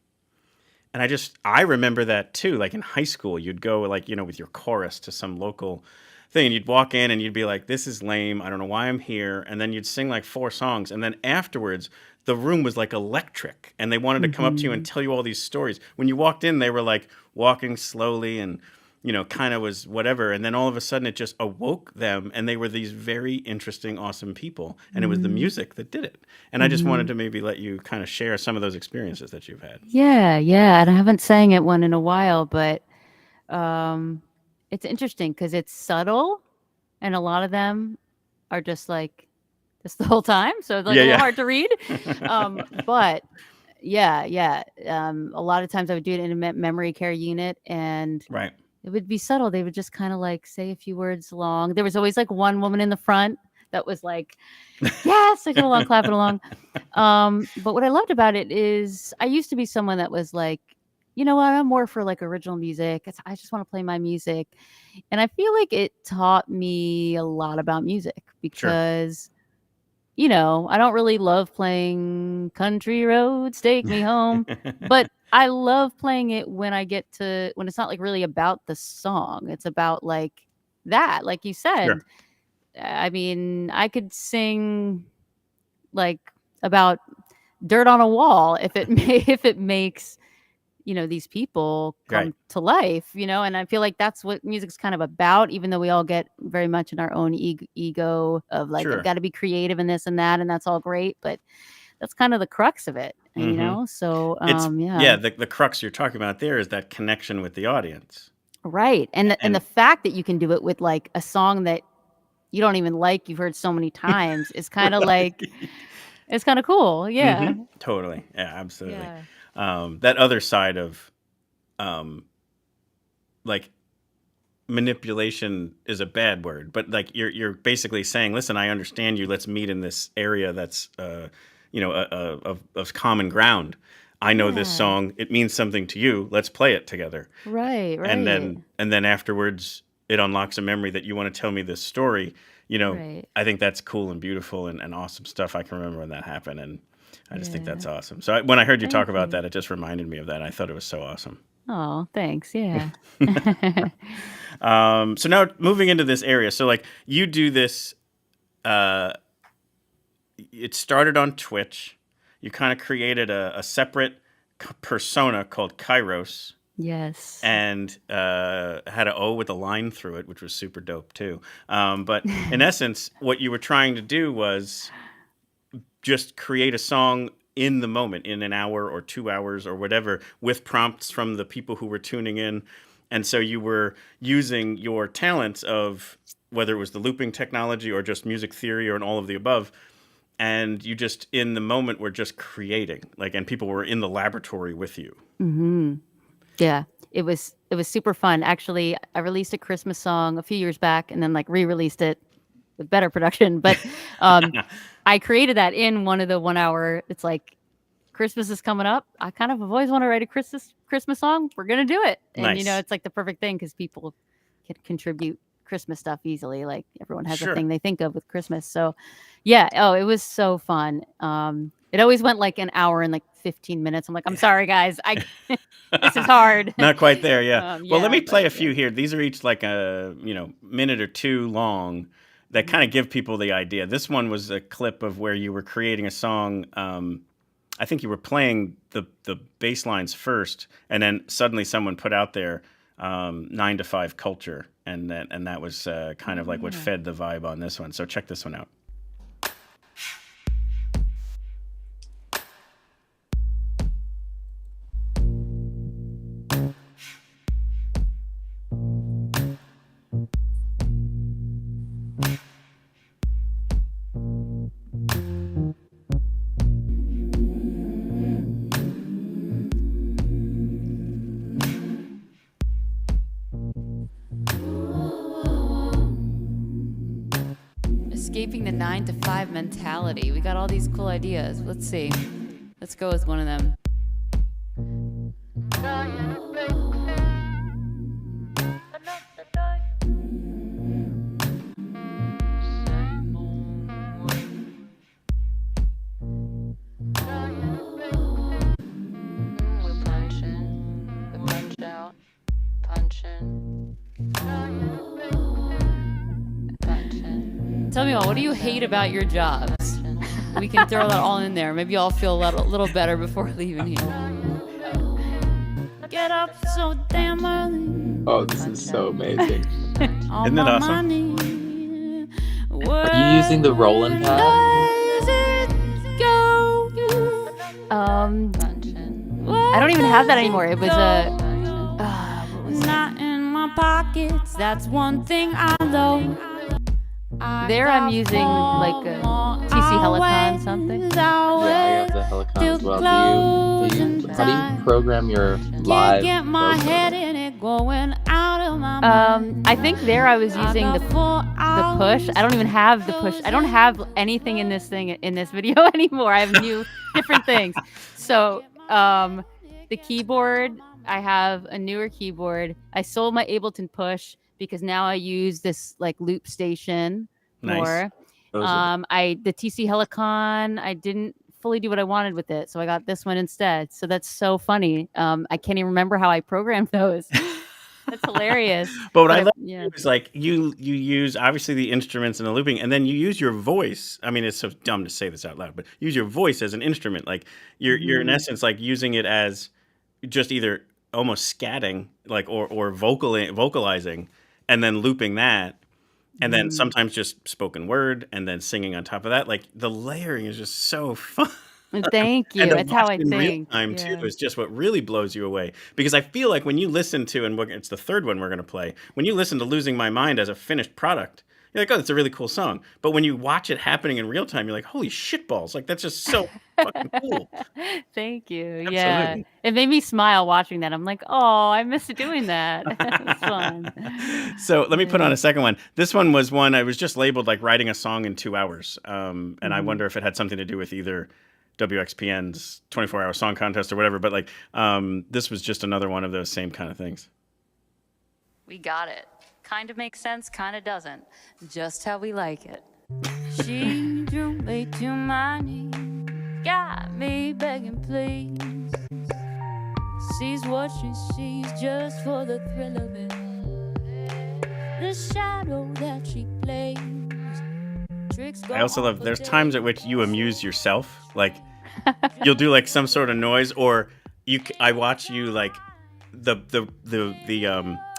And I remember that too. Like in high school, you'd go like, with your chorus to some local thing and you'd walk in and you'd be like, this is lame. I don't know why I'm here. And then you'd sing like 4 songs. And then afterwards, the room was like electric and they wanted to come up to you and tell you all these stories. When you walked in, they were like walking slowly and, kind of was whatever. And then all of a sudden it just awoke them and they were these very interesting, awesome people. And it was the music that did it. And I just wanted to maybe let you kind of share some of those experiences that you've had.
Yeah. And I haven't sang at one in a while, but it's interesting because it's subtle and a lot of them are just like this the whole time. So it's like a little hard to read. But yeah. A lot of times I would do it in a memory care unit and
Right.
it would be subtle. They would just kind of like say a few words long. There was always like one woman in the front that was like, yes, singing along, clapping along. But what I loved about it is I used to be someone that was like, you know what, I'm more for like original music. I just want to play my music. And I feel like it taught me a lot about music because, I don't really love playing Country Roads, Take Me Home, but I love playing it when it's not like really about the song. It's about like that, like you said.
Sure.
I mean, I could sing like about dirt on a wall if it makes these people come to life, and I feel like that's what music's kind of about, even though we all get very much in our own ego of like, I've got to be creative in this and that, and that's all great, but that's kind of the crux of it, so
the crux you're talking about there is that connection with the audience,
right? And the fact that you can do it with like a song that you don't even like, you've heard so many times, is kind of like it's kind of cool.
Totally, absolutely. That other side of like manipulation is a bad word, but like you're basically saying, listen, I understand you, let's meet in this area that's of common ground. I know this song, it means something to you, let's play it together.
Right.
And then afterwards it unlocks a memory that you want to tell me this story. I think that's cool and beautiful and awesome stuff. I can remember when that happened, and I just think that's awesome. So when I heard you talk about that, it just reminded me of that. I thought it was so awesome.
Oh, thanks. Yeah.
So now moving into this area. So like you do this, it started on Twitch. You kind of created a separate persona called Kairos.
Yes.
And had an O with a line through it, which was super dope too. But in essence, what you were trying to do was just create a song in the moment, in an hour or 2 hours or whatever, with prompts from the people who were tuning in. And so you were using your talents of whether it was the looping technology or just music theory or all of the above. And you just, in the moment, were just creating, and people were in the laboratory with you.
Mm-hmm. Yeah, it was super fun. Actually, I released a Christmas song a few years back and then re-released it with better production. But I created that in one of the 1 hour. It's like Christmas is coming up. I kind of have always want to write a Christmas song. We're gonna do it, and
Nice.
it's like the perfect thing because people can contribute Christmas stuff easily. Like everyone has
Sure.
a thing they think of with Christmas. So, yeah. Oh, it was so fun. It always went like an hour and like 15 minutes. I'm like, I'm sorry, guys. This is hard.
Not quite there, yeah. Well, let
yeah,
me play
but
a few here. These are each like a minute or two long that kind of give people the idea. This one was a clip of where you were creating a song. I think you were playing the bass lines first, and then suddenly someone put out there 9 to 5 culture, and that was kind of like what fed the vibe on this one. So check this one out.
Escaping the 9 to 5 mentality. We got all these cool ideas. Let's see. Let's go with one of them.
We're punching, we punch out, punching.
Tell me all, what do you hate about your jobs? We can throw that all in there. Maybe I'll feel a little better before leaving here. Get up so damn early.
Oh, this is so amazing.
Isn't it awesome?
Are you using the Roland pad?
I don't even have that anymore. It was what was
Not in my pockets, that's one thing I know.
there I'm using like a TC Helicon something.
Yeah, I have the Helicon as well. How do you program your live
Get my
program?
head in it, going out of my mind.
I think there I was using the push. I don't even have the push. I don't have anything in this video anymore. I have new different things. So the keyboard, I have a newer keyboard. I sold my Ableton push because now I use this like loop station
Nice.
more.
Those are
The TC Helicon, I didn't fully do what I wanted with it, so I got this one instead. So that's so funny. I can't even remember how I programmed those. That's hilarious.
But what I love
yeah.
is like you use obviously the instruments and the looping, and then you use your voice. I mean, it's so dumb to say this out loud, but use your voice as an instrument. Like you're in essence like using it as just either almost scatting, like or vocalizing, and then looping that, and then sometimes just spoken word, and then singing on top of that. Like the layering is just so fun.
Thank you.
And to
That's how
watch
I
in real
think.
time
Yeah.
too is just what really blows you away. Because I feel like when you listen to, and it's the third one we're going to play, when you listen to "Losing My Mind" as a finished product, you're like, oh, that's a really cool song. But when you watch it happening in real time, you're like, holy shitballs! Like that's just so fucking cool.
Thank you. Yeah.
Absolutely.
It made me smile watching that. I'm like, oh, I miss doing that. It's fun.
So let me put on a second one. This one was one I was just labeled like writing a song in 2 hours, and I wonder if it had something to do with either WXPN's 24-hour song contest or whatever. But like, this was just another one of those same kind of things.
We got it. Kind of makes sense, kind of doesn't. Just how we like it.
She drew me to my knees, got me begging please. Sees what she sees just for the thrill of it. The shadow that she plays. Tricks go
I also love.
on for
There's
days.
times at which you amuse yourself. Like you'll do like some sort of noise, or I watch you like the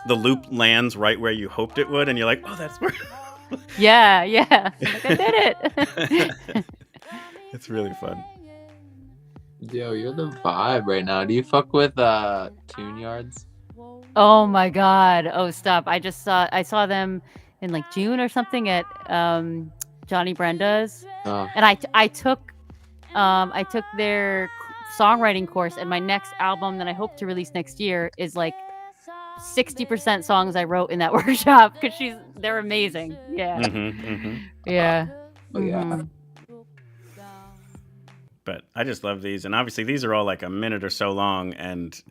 loop lands right where you hoped it would, and you're like, oh, that's where.
Yeah. Like, I did it.
It's really fun.
Yo, you're the vibe right now. Do you fuck with Tune Yards?
Oh my God. Oh, stop. I saw them in like June or something at Johnny Brenda's.
Oh,
And I took their songwriting course, and my next album that I hope to release next year is like 60% songs I wrote in that workshop because they're amazing. Yeah.
Mm-hmm, mm-hmm.
Yeah.
oh yeah.
Mhm.
But I just love these, and obviously these are all like a minute or so long, and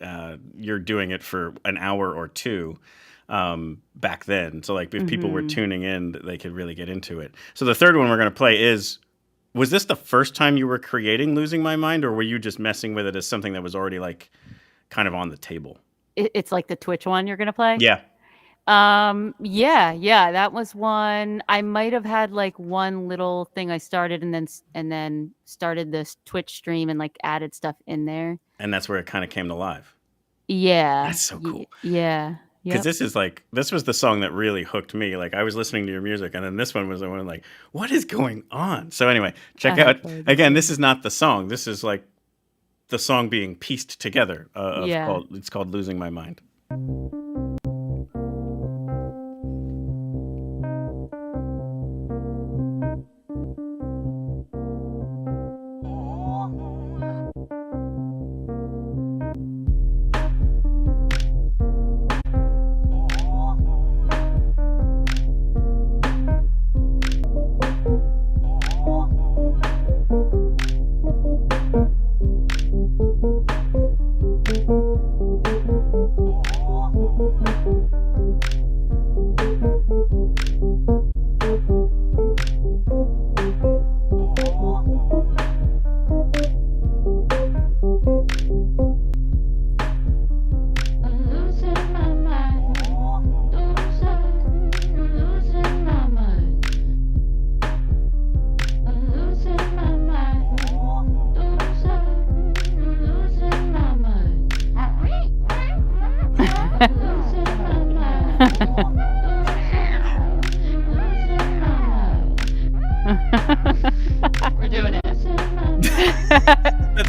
you're doing it for an hour or two back then. So like if people were tuning in, they could really get into it. So the third one we're going to play is, was this the first time you were creating Losing My Mind, or were you just messing with it as something that was already like kind of on the table?
It's like the Twitch one you're gonna play.
Yeah.
Yeah, that was one. I might have had like one little thing I started and then started this Twitch stream and like added stuff in there.
And that's where it kind of came to life.
Yeah.
That's so cool.
Yeah.
Because this was the song that really hooked me. Like I was listening to your music, and then this one was the one like, what is going on? So anyway, check out again. This is not the song. This is like the song being pieced together. It's called "Losing My Mind."
We're doing it.
That's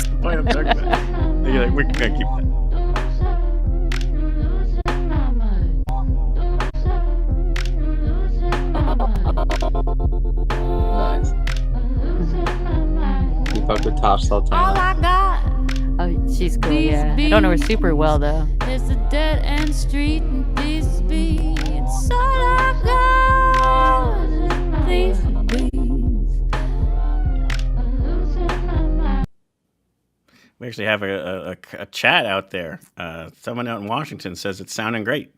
the point I'm talking about. You're like, we're gonna keep that.
Nice. You fuck with Tosh Sultana.
Oh, she's cool. Yeah, I don't know her super well though.
It's a dead end street and this beat. It's all I got. Please, please.
We actually have a chat out there. Someone out in Washington says it's sounding great.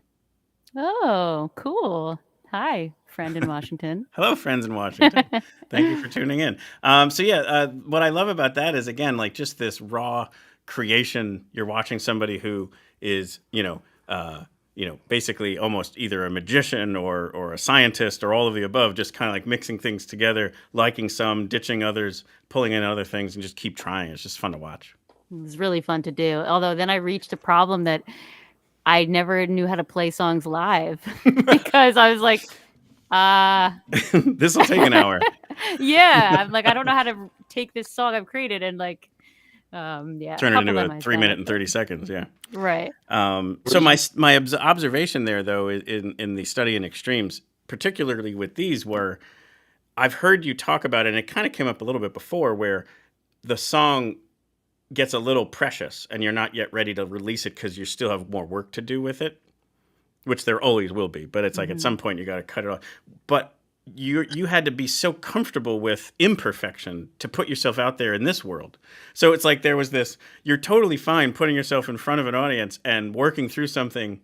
Oh, cool. Hi, friend in Washington.
Hello, friends in Washington. Thank you for tuning in. What I love about that is, again, like just this raw creation. You're watching somebody who is, basically almost either a magician or a scientist or all of the above, just kind of like mixing things together, liking some, ditching others, pulling in other things, and just keep trying. It's just fun to watch.
It was really fun to do. Although then I reached a problem that I never knew how to play songs live because I was like,
this will take an hour.
Yeah, I'm like, I don't know how to take this song I've created and like,
turn it into a 3 minute and 30 seconds. Yeah.
Right.
So my observation there, though, in the study in extremes, particularly with these, where I've heard you talk about it, and it kind of came up a little bit before, where the song gets a little precious and you're not yet ready to release it because you still have more work to do with it, which there always will be. But it's like at some point you got to cut it off. But you had to be so comfortable with imperfection to put yourself out there in this world. So it's like there was this, you're totally fine putting yourself in front of an audience and working through something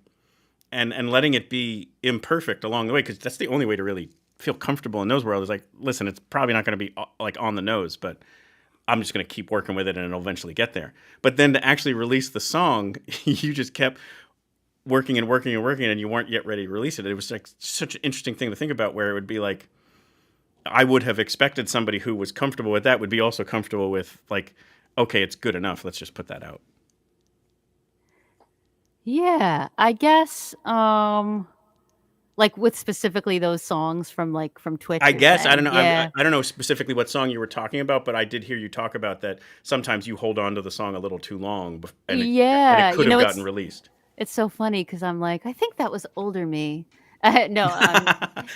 and letting it be imperfect along the way, because that's the only way to really feel comfortable in those worlds. Is like, listen, it's probably not going to be like on the nose, but I'm just going to keep working with it and it'll eventually get there. But then to actually release the song, you just kept working and working and working, and you weren't yet ready to release it. It was like such an interesting thing to think about, where it would be like, I would have expected somebody who was comfortable with that would be also comfortable with like, okay, it's good enough. Let's just put that out.
Yeah, I guess like with specifically those songs from Twitch.
I guess I don't know.
Yeah.
I don't know specifically what song you were talking about, but I did hear you talk about that. Sometimes you hold on to the song a little too long, and it could have gotten released.
It's so funny because I'm like, I think that was older me. No,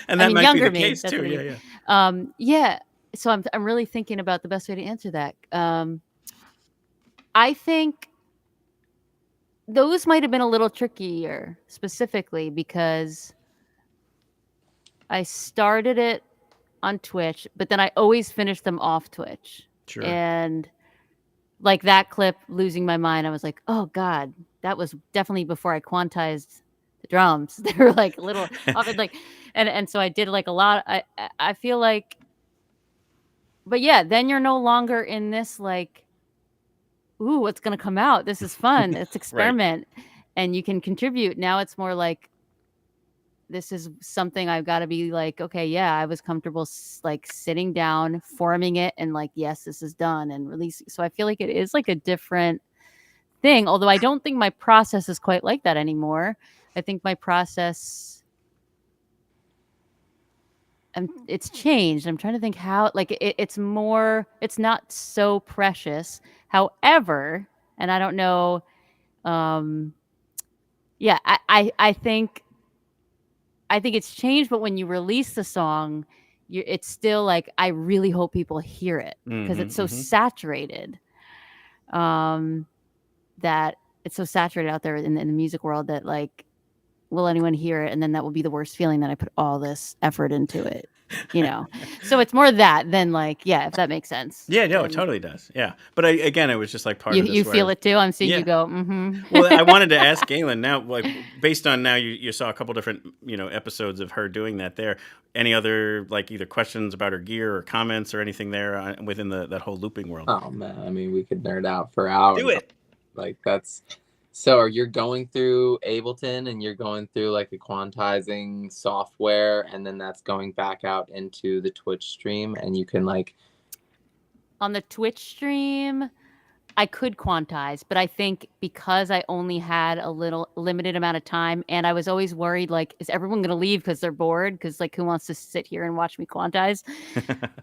and that might be
younger
the
me.
case
That's
too.
what I mean. Yeah. So I'm really thinking about the best way to answer that. I think those might have been a little trickier, specifically because I started it on Twitch, but then I always finished them off Twitch.
Sure.
And like that clip, Losing My Mind, I was like, oh God, that was definitely before I quantized the drums. They were like a little off it, like, and so I did like a lot. I feel like, but yeah, then you're no longer in this like, ooh, what's gonna come out? This is fun. Let's
Right.
experiment, and you can contribute. Now it's more like, this is something I've got to be like, okay, yeah, I was comfortable like sitting down, forming it, and like, yes, this is done and releasing. So I feel like it is like a different thing. Although I don't think my process is quite like that anymore. I think my process, and it's changed. I'm trying to think how, like, it's more, it's not so precious. However, and I don't know, yeah, I think it's changed, but when you release the song, it's still like, I really hope people hear it because it's so saturated, that it's so saturated out there in the music world that like, will anyone hear it? And then that will be the worst feeling that I put all this effort into it, you know? So it's more that than like, yeah, if that makes sense.
Yeah, no, it
Then
totally does. Yeah, but again, it was just like part
you
of this
you
where I
feel
was,
it too. I'm seeing you
yeah.
go, mm-hmm.
Well, I wanted to ask Galen now, like based on now you saw a couple different episodes of her doing that there. Any other like either questions about her gear or comments or anything there within that whole looping world?
Oh man, I mean, we could nerd out for
Do
hours.
it.
Like that's so. You're going through Ableton and you're going through like a quantizing software, and then that's going back out into the Twitch stream, and you can like
On the Twitch stream, I could quantize, but I think because I only had a little limited amount of time, and I was always worried, like, is everyone going to leave because they're bored? Because like, who wants to sit here and watch me quantize?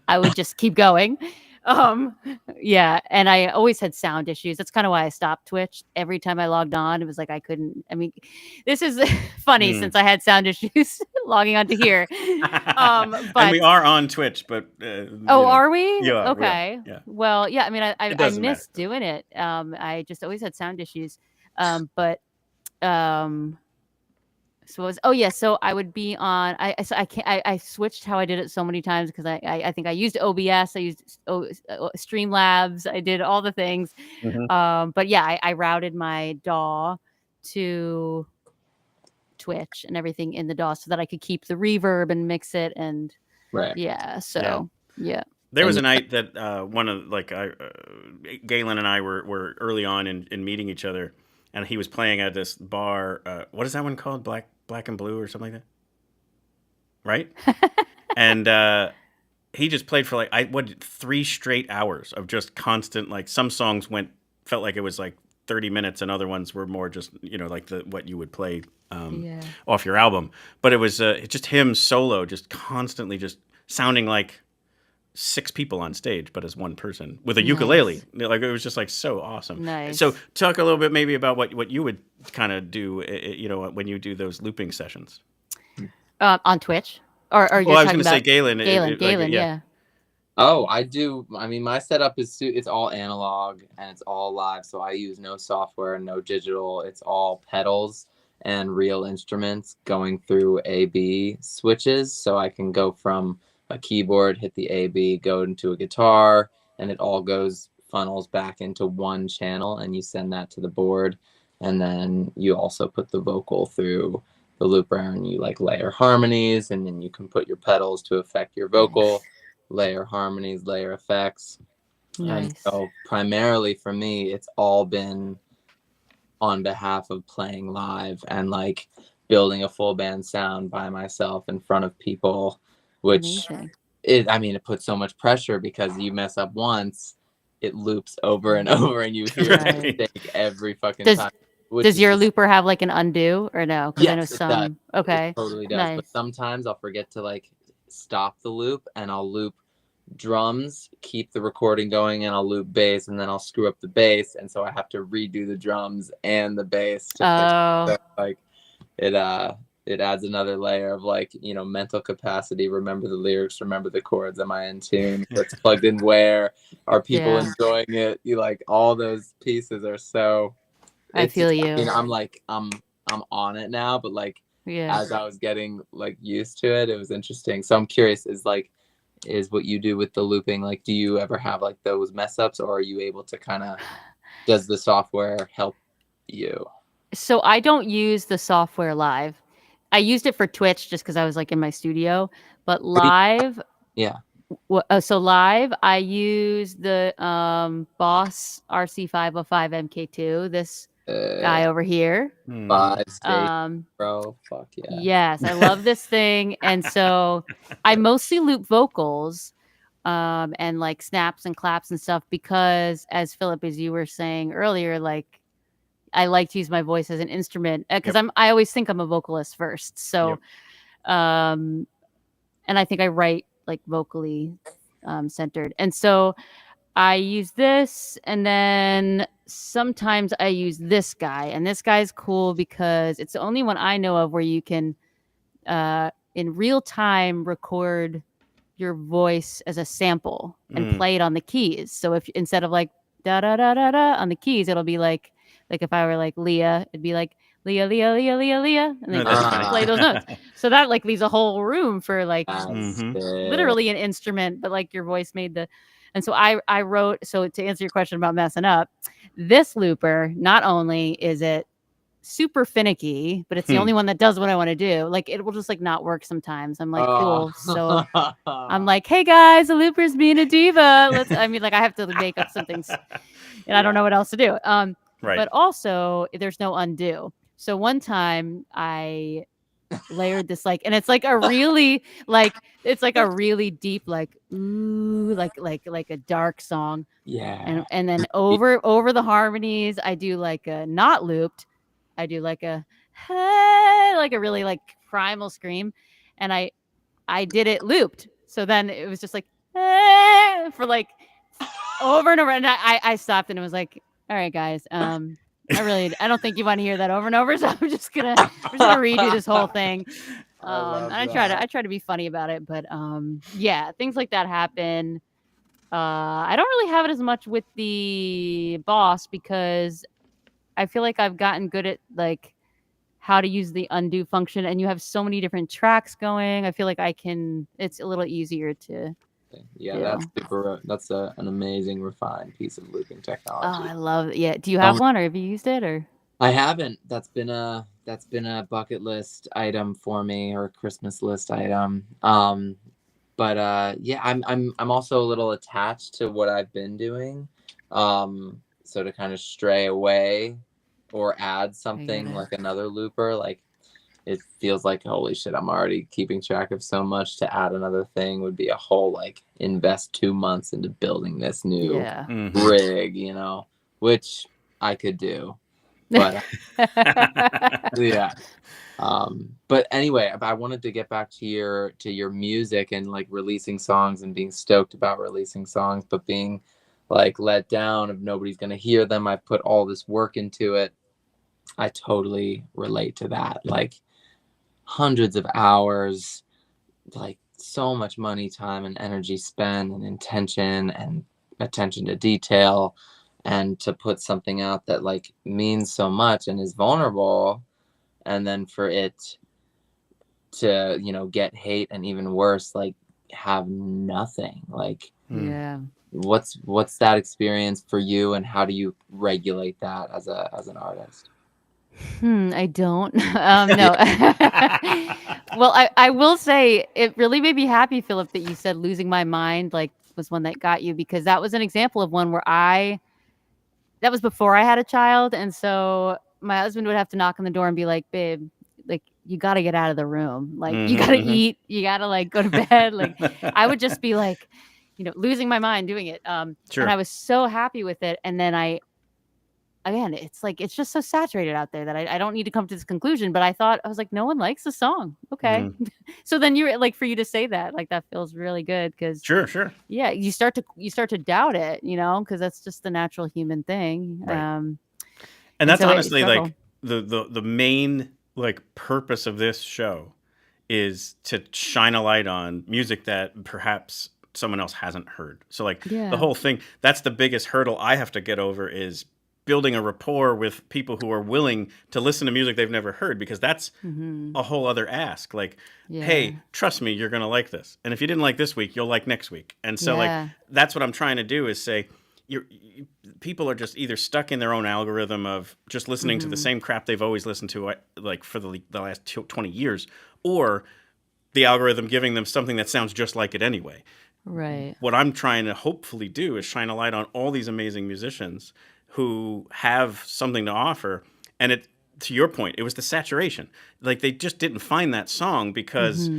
I would just keep going. Um, yeah, and I always had sound issues. That's kind of why I stopped Twitch. Every time I logged on, it was like I couldn't. I mean, this is funny since I had sound issues logging onto here.
And
But
we are on Twitch, but
oh, are we?
Yeah, we are.
Okay.
Yeah.
Well, yeah. I mean,
It
I
doesn't matter.
miss doing it. I just always had sound issues. But um, so it was. Oh yeah. So I would be on. So I can't. I switched how I did it so many times because I think I used OBS. I used Streamlabs. I did all the things. But yeah, I routed my DAW to Twitch and everything in the DAW so that I could keep the reverb and mix it and
right.
yeah. So yeah.
There was
And
a night that one of like Galen and I were early on in meeting each other, and he was playing at this bar. What is that one called? Black and Blue or something like that, right? And he just played for like 3 straight hours of just constant, like some songs felt like it was like 30 minutes, and other ones were more just like what you would play off your album. But it was just him solo, just constantly just sounding like 6 people on stage, but as one person with a ukulele. Like it was just like so awesome.
Nice.
So talk a little bit maybe about what you would kind of do, when you do those looping sessions.
On Twitch, or you're
Well, I was
talking
going to say
about
Galen.
Galen, yeah.
oh, I do. I mean, my setup is it's all analog and it's all live, so I use no software, no digital. It's all pedals and real instruments going through A/B switches, so I can go from a keyboard, hit the A/B, go into a guitar, and it all funnels back into one channel, and you send that to the board, and then you also put the vocal through the looper, and you like layer harmonies, and then you can put your pedals to affect your vocal, layer harmonies, layer effects.
Nice.
And so primarily for me, it's all been on behalf of playing live and like building a full band sound by myself in front of people, which it puts so much pressure because you mess up once, it loops over and over, and you hear a mistake every fucking time.
Does your looper have like an undo or no? Because I know some.
It does.
Okay.
It totally does.
Nice.
But sometimes I'll forget to like stop the loop, and I'll loop drums, keep the recording going, and I'll loop bass, and then I'll screw up the bass, and so I have to redo the drums and the bass to fix it. So, like it adds another layer of like mental capacity. Remember the lyrics, remember the chords, am I in tune, what's plugged in where, are people enjoying it? You like all those pieces are so
I feel you.
I mean, I'm like I'm on it now, but like as I was getting like used to it, it was interesting. So I'm curious, is like is what you do with the looping. Like, do you ever have like those mess ups, or are you able to kind of, does the software help you?
So I don't use the software live. I used it for Twitch just because I was like in my studio, but
What do you-
live,
yeah.
so live, I use the Boss RC505 MK2. This guy over here.
Hmm.
5 stage,
Um,
bro. Fuck yeah.
yes, I love this thing, and so I mostly loop vocals, and like snaps and claps and stuff because, as Philip, as you were saying earlier, like I like to use my voice as an instrument because
Yep.
I always think I'm a vocalist first. So, and I think I write like vocally centered. And so I use this, and then sometimes I use this guy, and this guy's cool because it's the only one I know of where you can, in real time, record your voice as a sample and play it on the keys. So if instead of like da da da da da on the keys, it'll be like if I were like Leah, it'd be like Leah, Leah, Leah, Leah, Leah, and then
That's
just
funny.
play those notes. So that like leaves a whole room for like
That's sick.
literally an instrument, but like your voice made the. And so I wrote. So to answer your question about messing up, this looper, not only is it super finicky, but it's the only one that does what I want to do. Like it will just like not work sometimes. I'm like, cool. So I'm like, hey guys, the looper's being a diva. I mean, like I have to make up some things, and I don't know what else to do.
Right.
But also there's no undo. So one time I layered this like, and it's like a really like it's like a really deep like ooh like a dark song.
Yeah.
And then over the harmonies, I do like a not looped. I do like a hey, like a really like primal scream, and I did it looped. So then it was just like hey, for like over and over, and I stopped and it was like, all right, guys, I don't think you want to hear that over and over, so I'm just gonna redo this whole thing. And I try to be funny about it, but yeah, things like that happen. I don't really have it as much with the Boss because I feel like I've gotten good at like how to use the undo function, and you have so many different tracks going. I feel like it's a little easier to.
Yeah,
do.
that's super. That's an amazing refined piece of looping
Oh,
technology.
I love it. Yeah. Do you have one, or have you used it, or?
I haven't. That's been a bucket list item for me, or a Christmas list item. But yeah, I'm also a little attached to what I've been doing. So to kind of stray away or add something like another looper, like it feels like holy shit, I'm already keeping track of so much. To add another thing would be a whole like invest 2 months into building this new rig, you know, which I could do. But yeah. But anyway, I wanted to get back to your music and like releasing songs and being stoked about releasing songs, but being like let down if nobody's gonna hear them. I put all this work into it. I totally relate to that. Like hundreds of hours, like so much money, time, and energy spent, and intention and attention to detail, and to put something out that like means so much and is vulnerable, and then for it to, you know, get hate and even worse, like have nothing. Like
yeah.
What's that experience for you, and how do you regulate that as an artist?
I don't. No. Well, I will say it really made me happy, Philip, that you said "Losing My Mind" like was one that got you, because that was an example of one where that was before I had a child, and so my husband would have to knock on the door and be like, "Babe, like you got to get out of the room. Like you got to eat. You got to like go to bed." Like I would just be like, you know, losing my mind doing it.
Sure.
And I was so happy with it, and then again, it's like it's just so saturated out there that I don't need to come to this conclusion. But I was like, no one likes the song. Okay, so then you're like, for you to say that, like that feels really good, because
Sure.
yeah, you start to doubt it, you know, because that's just the natural human thing.
Right. And that's
so
honestly like the main like purpose of this show is to shine a light on music that perhaps someone else hasn't heard. So like the whole thing, that's the biggest hurdle I have to get over, is building a rapport with people who are willing to listen to music they've never heard, because that's a whole other ask. Like, hey, trust me, you're going to like this. And if you didn't like this week, you'll like next week. And so like, that's what I'm trying to do is say, people are just either stuck in their own algorithm of just listening to the same crap they've always listened to, like for the last 20 years, or the algorithm giving them something that sounds just like it anyway.
Right.
What I'm trying to hopefully do is shine a light on all these amazing musicians who have something to offer. And it, to your point, it was the saturation. Like they just didn't find that song because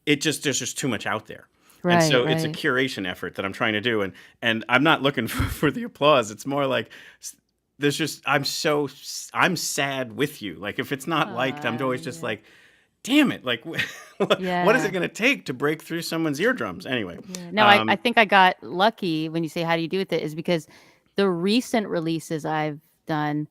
there's just too much out there.
Right,
and so it's a curation effort that I'm trying to do. And I'm not looking for the applause. It's more like there's just, I'm sad with you. Like if it's not liked, I'm always just like, damn it. Like what is it going to take to break through someone's eardrums? Anyway.
Yeah. No, I think I got lucky when you say, how do you do with it, is because the recent releases I've done,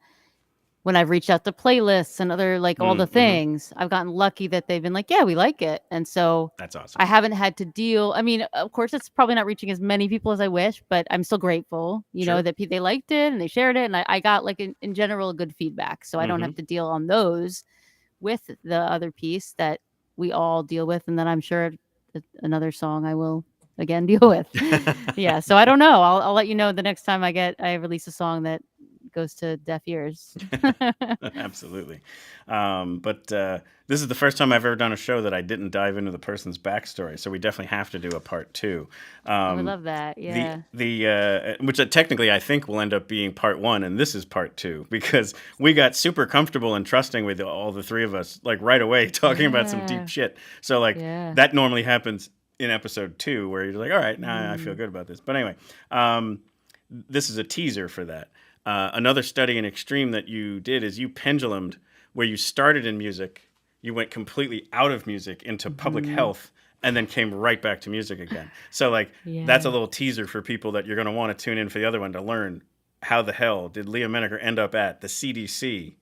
when I've reached out to playlists and other, like all the things, I've gotten lucky that they've been like, yeah, we like it. And so
that's awesome.
I haven't had to deal. I mean, of course, it's probably not reaching as many people as I wish, but I'm still grateful, you know, that they liked it and they shared it. And I got like in general, good feedback. So I don't have to deal on those with the other piece that we all deal with. And then I'm sure another song I will again deal with. Yeah. So I don't know. I'll let you know the next time I release a song that goes to deaf ears.
Absolutely. But this is the first time I've ever done a show that I didn't dive into the person's backstory. So we definitely have to do a part 2.
I would love that. Yeah.
The which technically I think will end up being part 1, and this is part 2, because we got super comfortable and trusting with all the three of us, like right away, talking about some deep shit. So like that normally happens in episode 2, where you're like, all right, now I feel good about this. But anyway, this is a teaser for that. Another study in extreme that you did is you pendulumed, where you started in music, you went completely out of music into public health, and then came right back to music again. So like that's a little teaser for people that you're going to want to tune in for the other one to learn how the hell did Lia Menaker end up at the CDC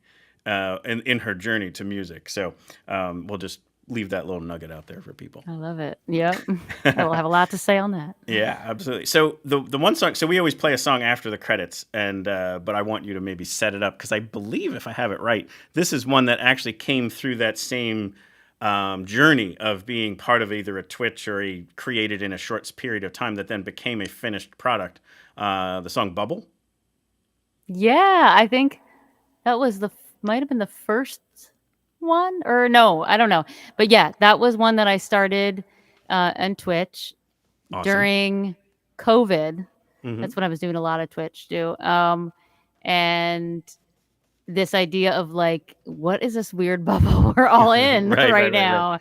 in her journey to music. So we'll just leave that little nugget out there for people.
I love it. Yep. I will have a lot to say on that.
Yeah, absolutely. So the one song, so we always play a song after the credits, and but I want you to maybe set it up, because I believe, if I have it right, this is one that actually came through that same journey of being part of either a Twitch or created in a short period of time that then became a finished product. The song Bubble. Yeah,
I think that was might have been the first one, or no, I don't know, but yeah, that was one that I started on Twitch during COVID. That's when I was doing a lot of Twitch too, and this idea of like, what is this weird bubble we're all in right now.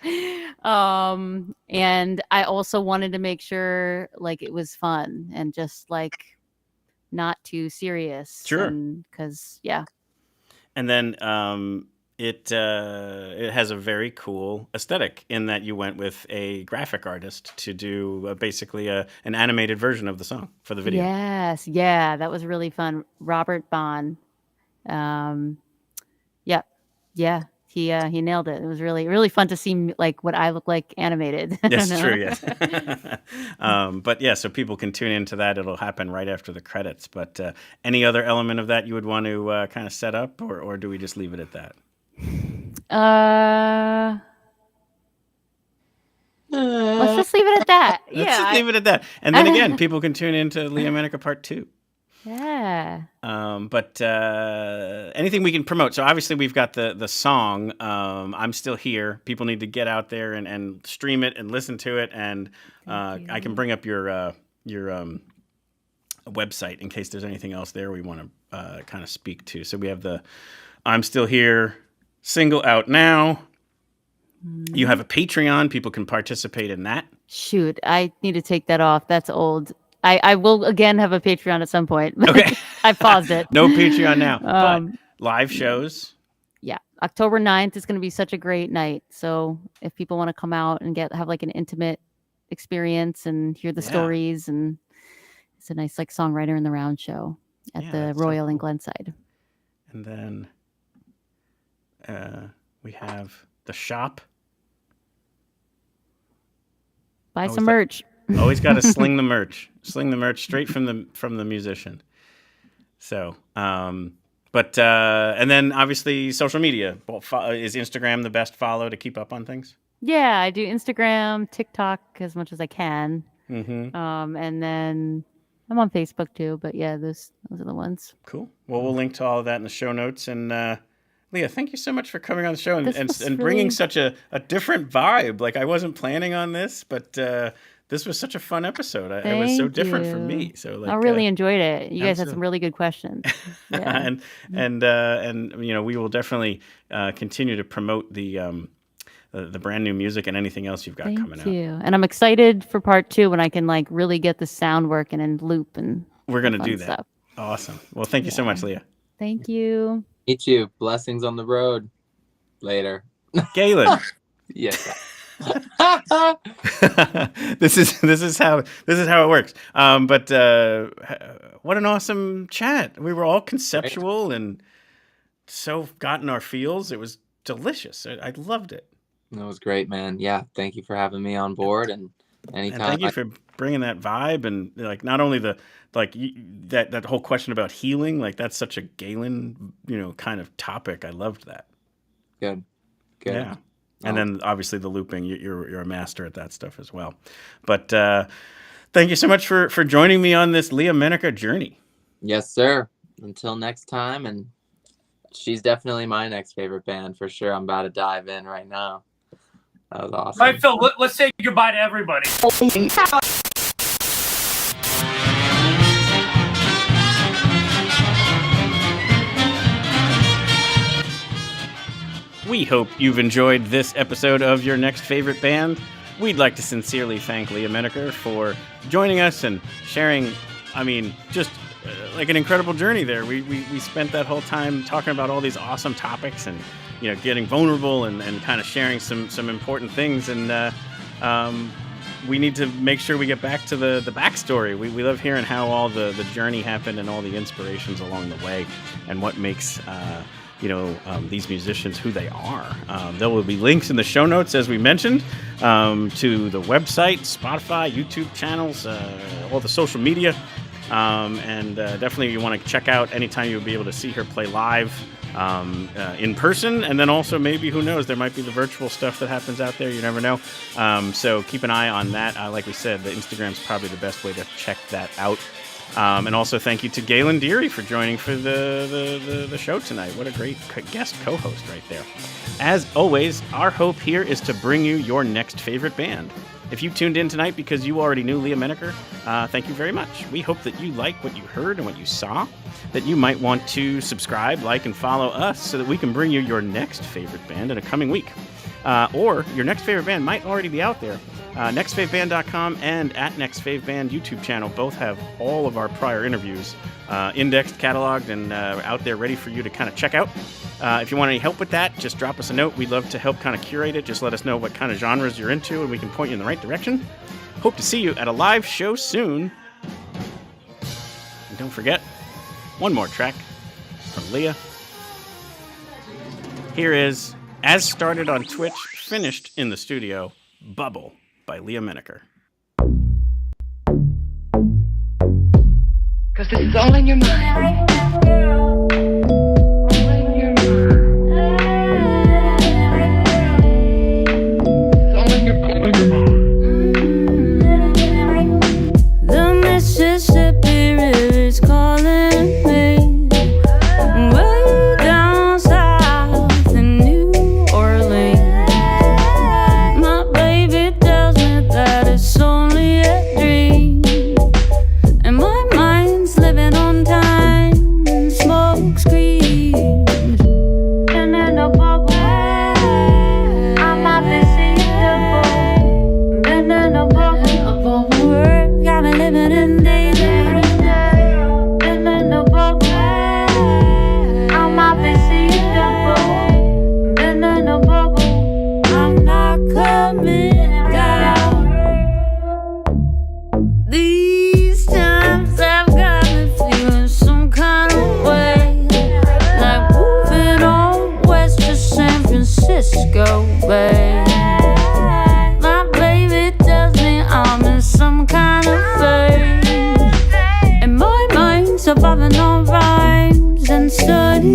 And I also wanted to make sure like it was fun and just like not too serious, because
and then it has a very cool aesthetic in that you went with a graphic artist to do basically an animated version of the song for the video.
Yes, yeah, that was really fun. Robert Bond, he nailed it. It was really, really fun to see like what I look like animated.
Yes, true. Yes. But yeah, so people can tune into that. It'll happen right after the credits. But any other element of that you would want to kind of set up, or do we just leave it at that?
Let's just leave it at that.
Let's just leave it at that. And then again, people can tune into Lia Menaker Part 2.
Yeah.
But anything we can promote. So obviously we've got the song, I'm Still Here. People need to get out there and stream it and listen to it. And I can bring up your website in case there's anything else there we want to kind of speak to. So we have the I'm Still Here single out now. You have a Patreon. People can participate in that.
Shoot, I need to take that off. That's old. I will again have a Patreon at some point.
Okay.
I paused it.
No Patreon now. But live shows.
Yeah. October 9th is going to be such a great night. So if people want to come out and have like an intimate experience and hear the stories, and it's a nice like songwriter in the round show at the Royal in Glenside.
And then we have the shop.
Buy some merch.
Always got to sling the merch straight from the musician. So But and then obviously social media. Well, is Instagram the best follow to keep up on things?
Yeah, I do Instagram, TikTok as much as I can.
Mm-hmm.
And then I'm on Facebook too. But yeah, those are the ones.
Cool. Well, we'll link to all of that in the show notes. And Lia, thank you so much for coming on the show and bringing
really...
such a different vibe. Like, I wasn't planning on this, but this was such a fun episode. It was so different from me. So like,
I really enjoyed it. You guys had some really good questions. Yeah.
and you know, we will definitely continue to promote the brand new music and anything else you've got coming out.
Thank you. And I'm excited for part 2 when I can like really get the sound working and loop and
we're gonna do that.
Stuff.
Awesome. Well, thank you so much, Lia.
Thank you.
Me too. Blessings on the road. Later.
Galen.
Yes.
This is how it works. But what an awesome chat. We were all conceptual and so got in our feels. It was delicious. I loved it.
That was great, man. Yeah, thank you for having me on board, and anytime.
And thank you for bringing that vibe and like not only that whole question about healing. Like, that's such a Galen, you know, kind of topic. I loved that.
Good.
Yeah. And then obviously the looping, you're a master at that stuff as well. But thank you so much for joining me on this Lia Menaker journey.
Yes, sir. Until next time, and she's definitely my next favorite band for sure. I'm about to dive in right now. That was awesome.
All right, Phil, let's say goodbye to everybody.
We hope you've enjoyed this episode of Your Next Favorite Band. We'd like to sincerely thank Lia Menaker for joining us and sharing, just like an incredible journey there. We spent that whole time talking about all these awesome topics and, you know, getting vulnerable and kind of sharing some important things. And we need to make sure we get back to the backstory. We love hearing how all the journey happened and all the inspirations along the way and what makes these musicians who they are. There will be links in the show notes, as we mentioned, to the website, Spotify, YouTube channels, all the social media. And definitely you want to check out anytime you'll be able to see her play live in person. And then also maybe, who knows, there might be the virtual stuff that happens out there. You never know. So keep an eye on that. Like we said, the Instagram's probably the best way to check that out. And also thank you to Galen Deary for joining for the show tonight. What a great guest co-host right there. As always, our hope here is to bring you your next favorite band. If you tuned in tonight because you already knew Lia Menaker, thank you very much. We hope that you like what you heard and what you saw, that you might want to subscribe, like, and follow us so that we can bring you your next favorite band in a coming week. Or your next favorite band might already be out there. NextFaveBand.com and at NextFaveBand YouTube channel both have all of our prior interviews indexed, cataloged, and out there ready for you to kind of check out. If you want any help with that, just drop us a note. We'd love to help kind of curate it. Just let us know what kind of genres you're into, and we can point you in the right direction. Hope to see you at a live show soon. And don't forget, one more track from Lia. Here is, as started on Twitch, finished in the studio, Bubble by Lia Menaker.
Cause this is all in your mind.
The Mississippi River is calling me way down south in New Orleans. My baby tells me that it's only a dream, and my mind's living on time and smoke screens. And in a bubble, I might be seeing the been in a bubble, world got me living in danger. Been in a bubble, I might be seeing the been in a bubble, I'm not coming down. These times have got me feeling some kind of way, like moving on west to San Francisco Bay. My baby tells me I'm in some kind of phase, and my mind's above on rhymes and study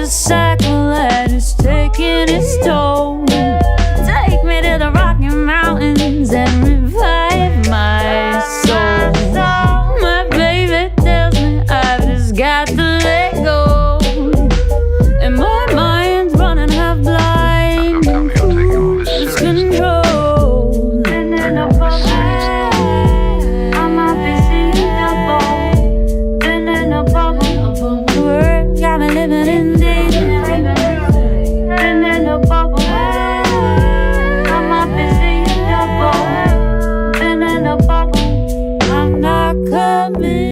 say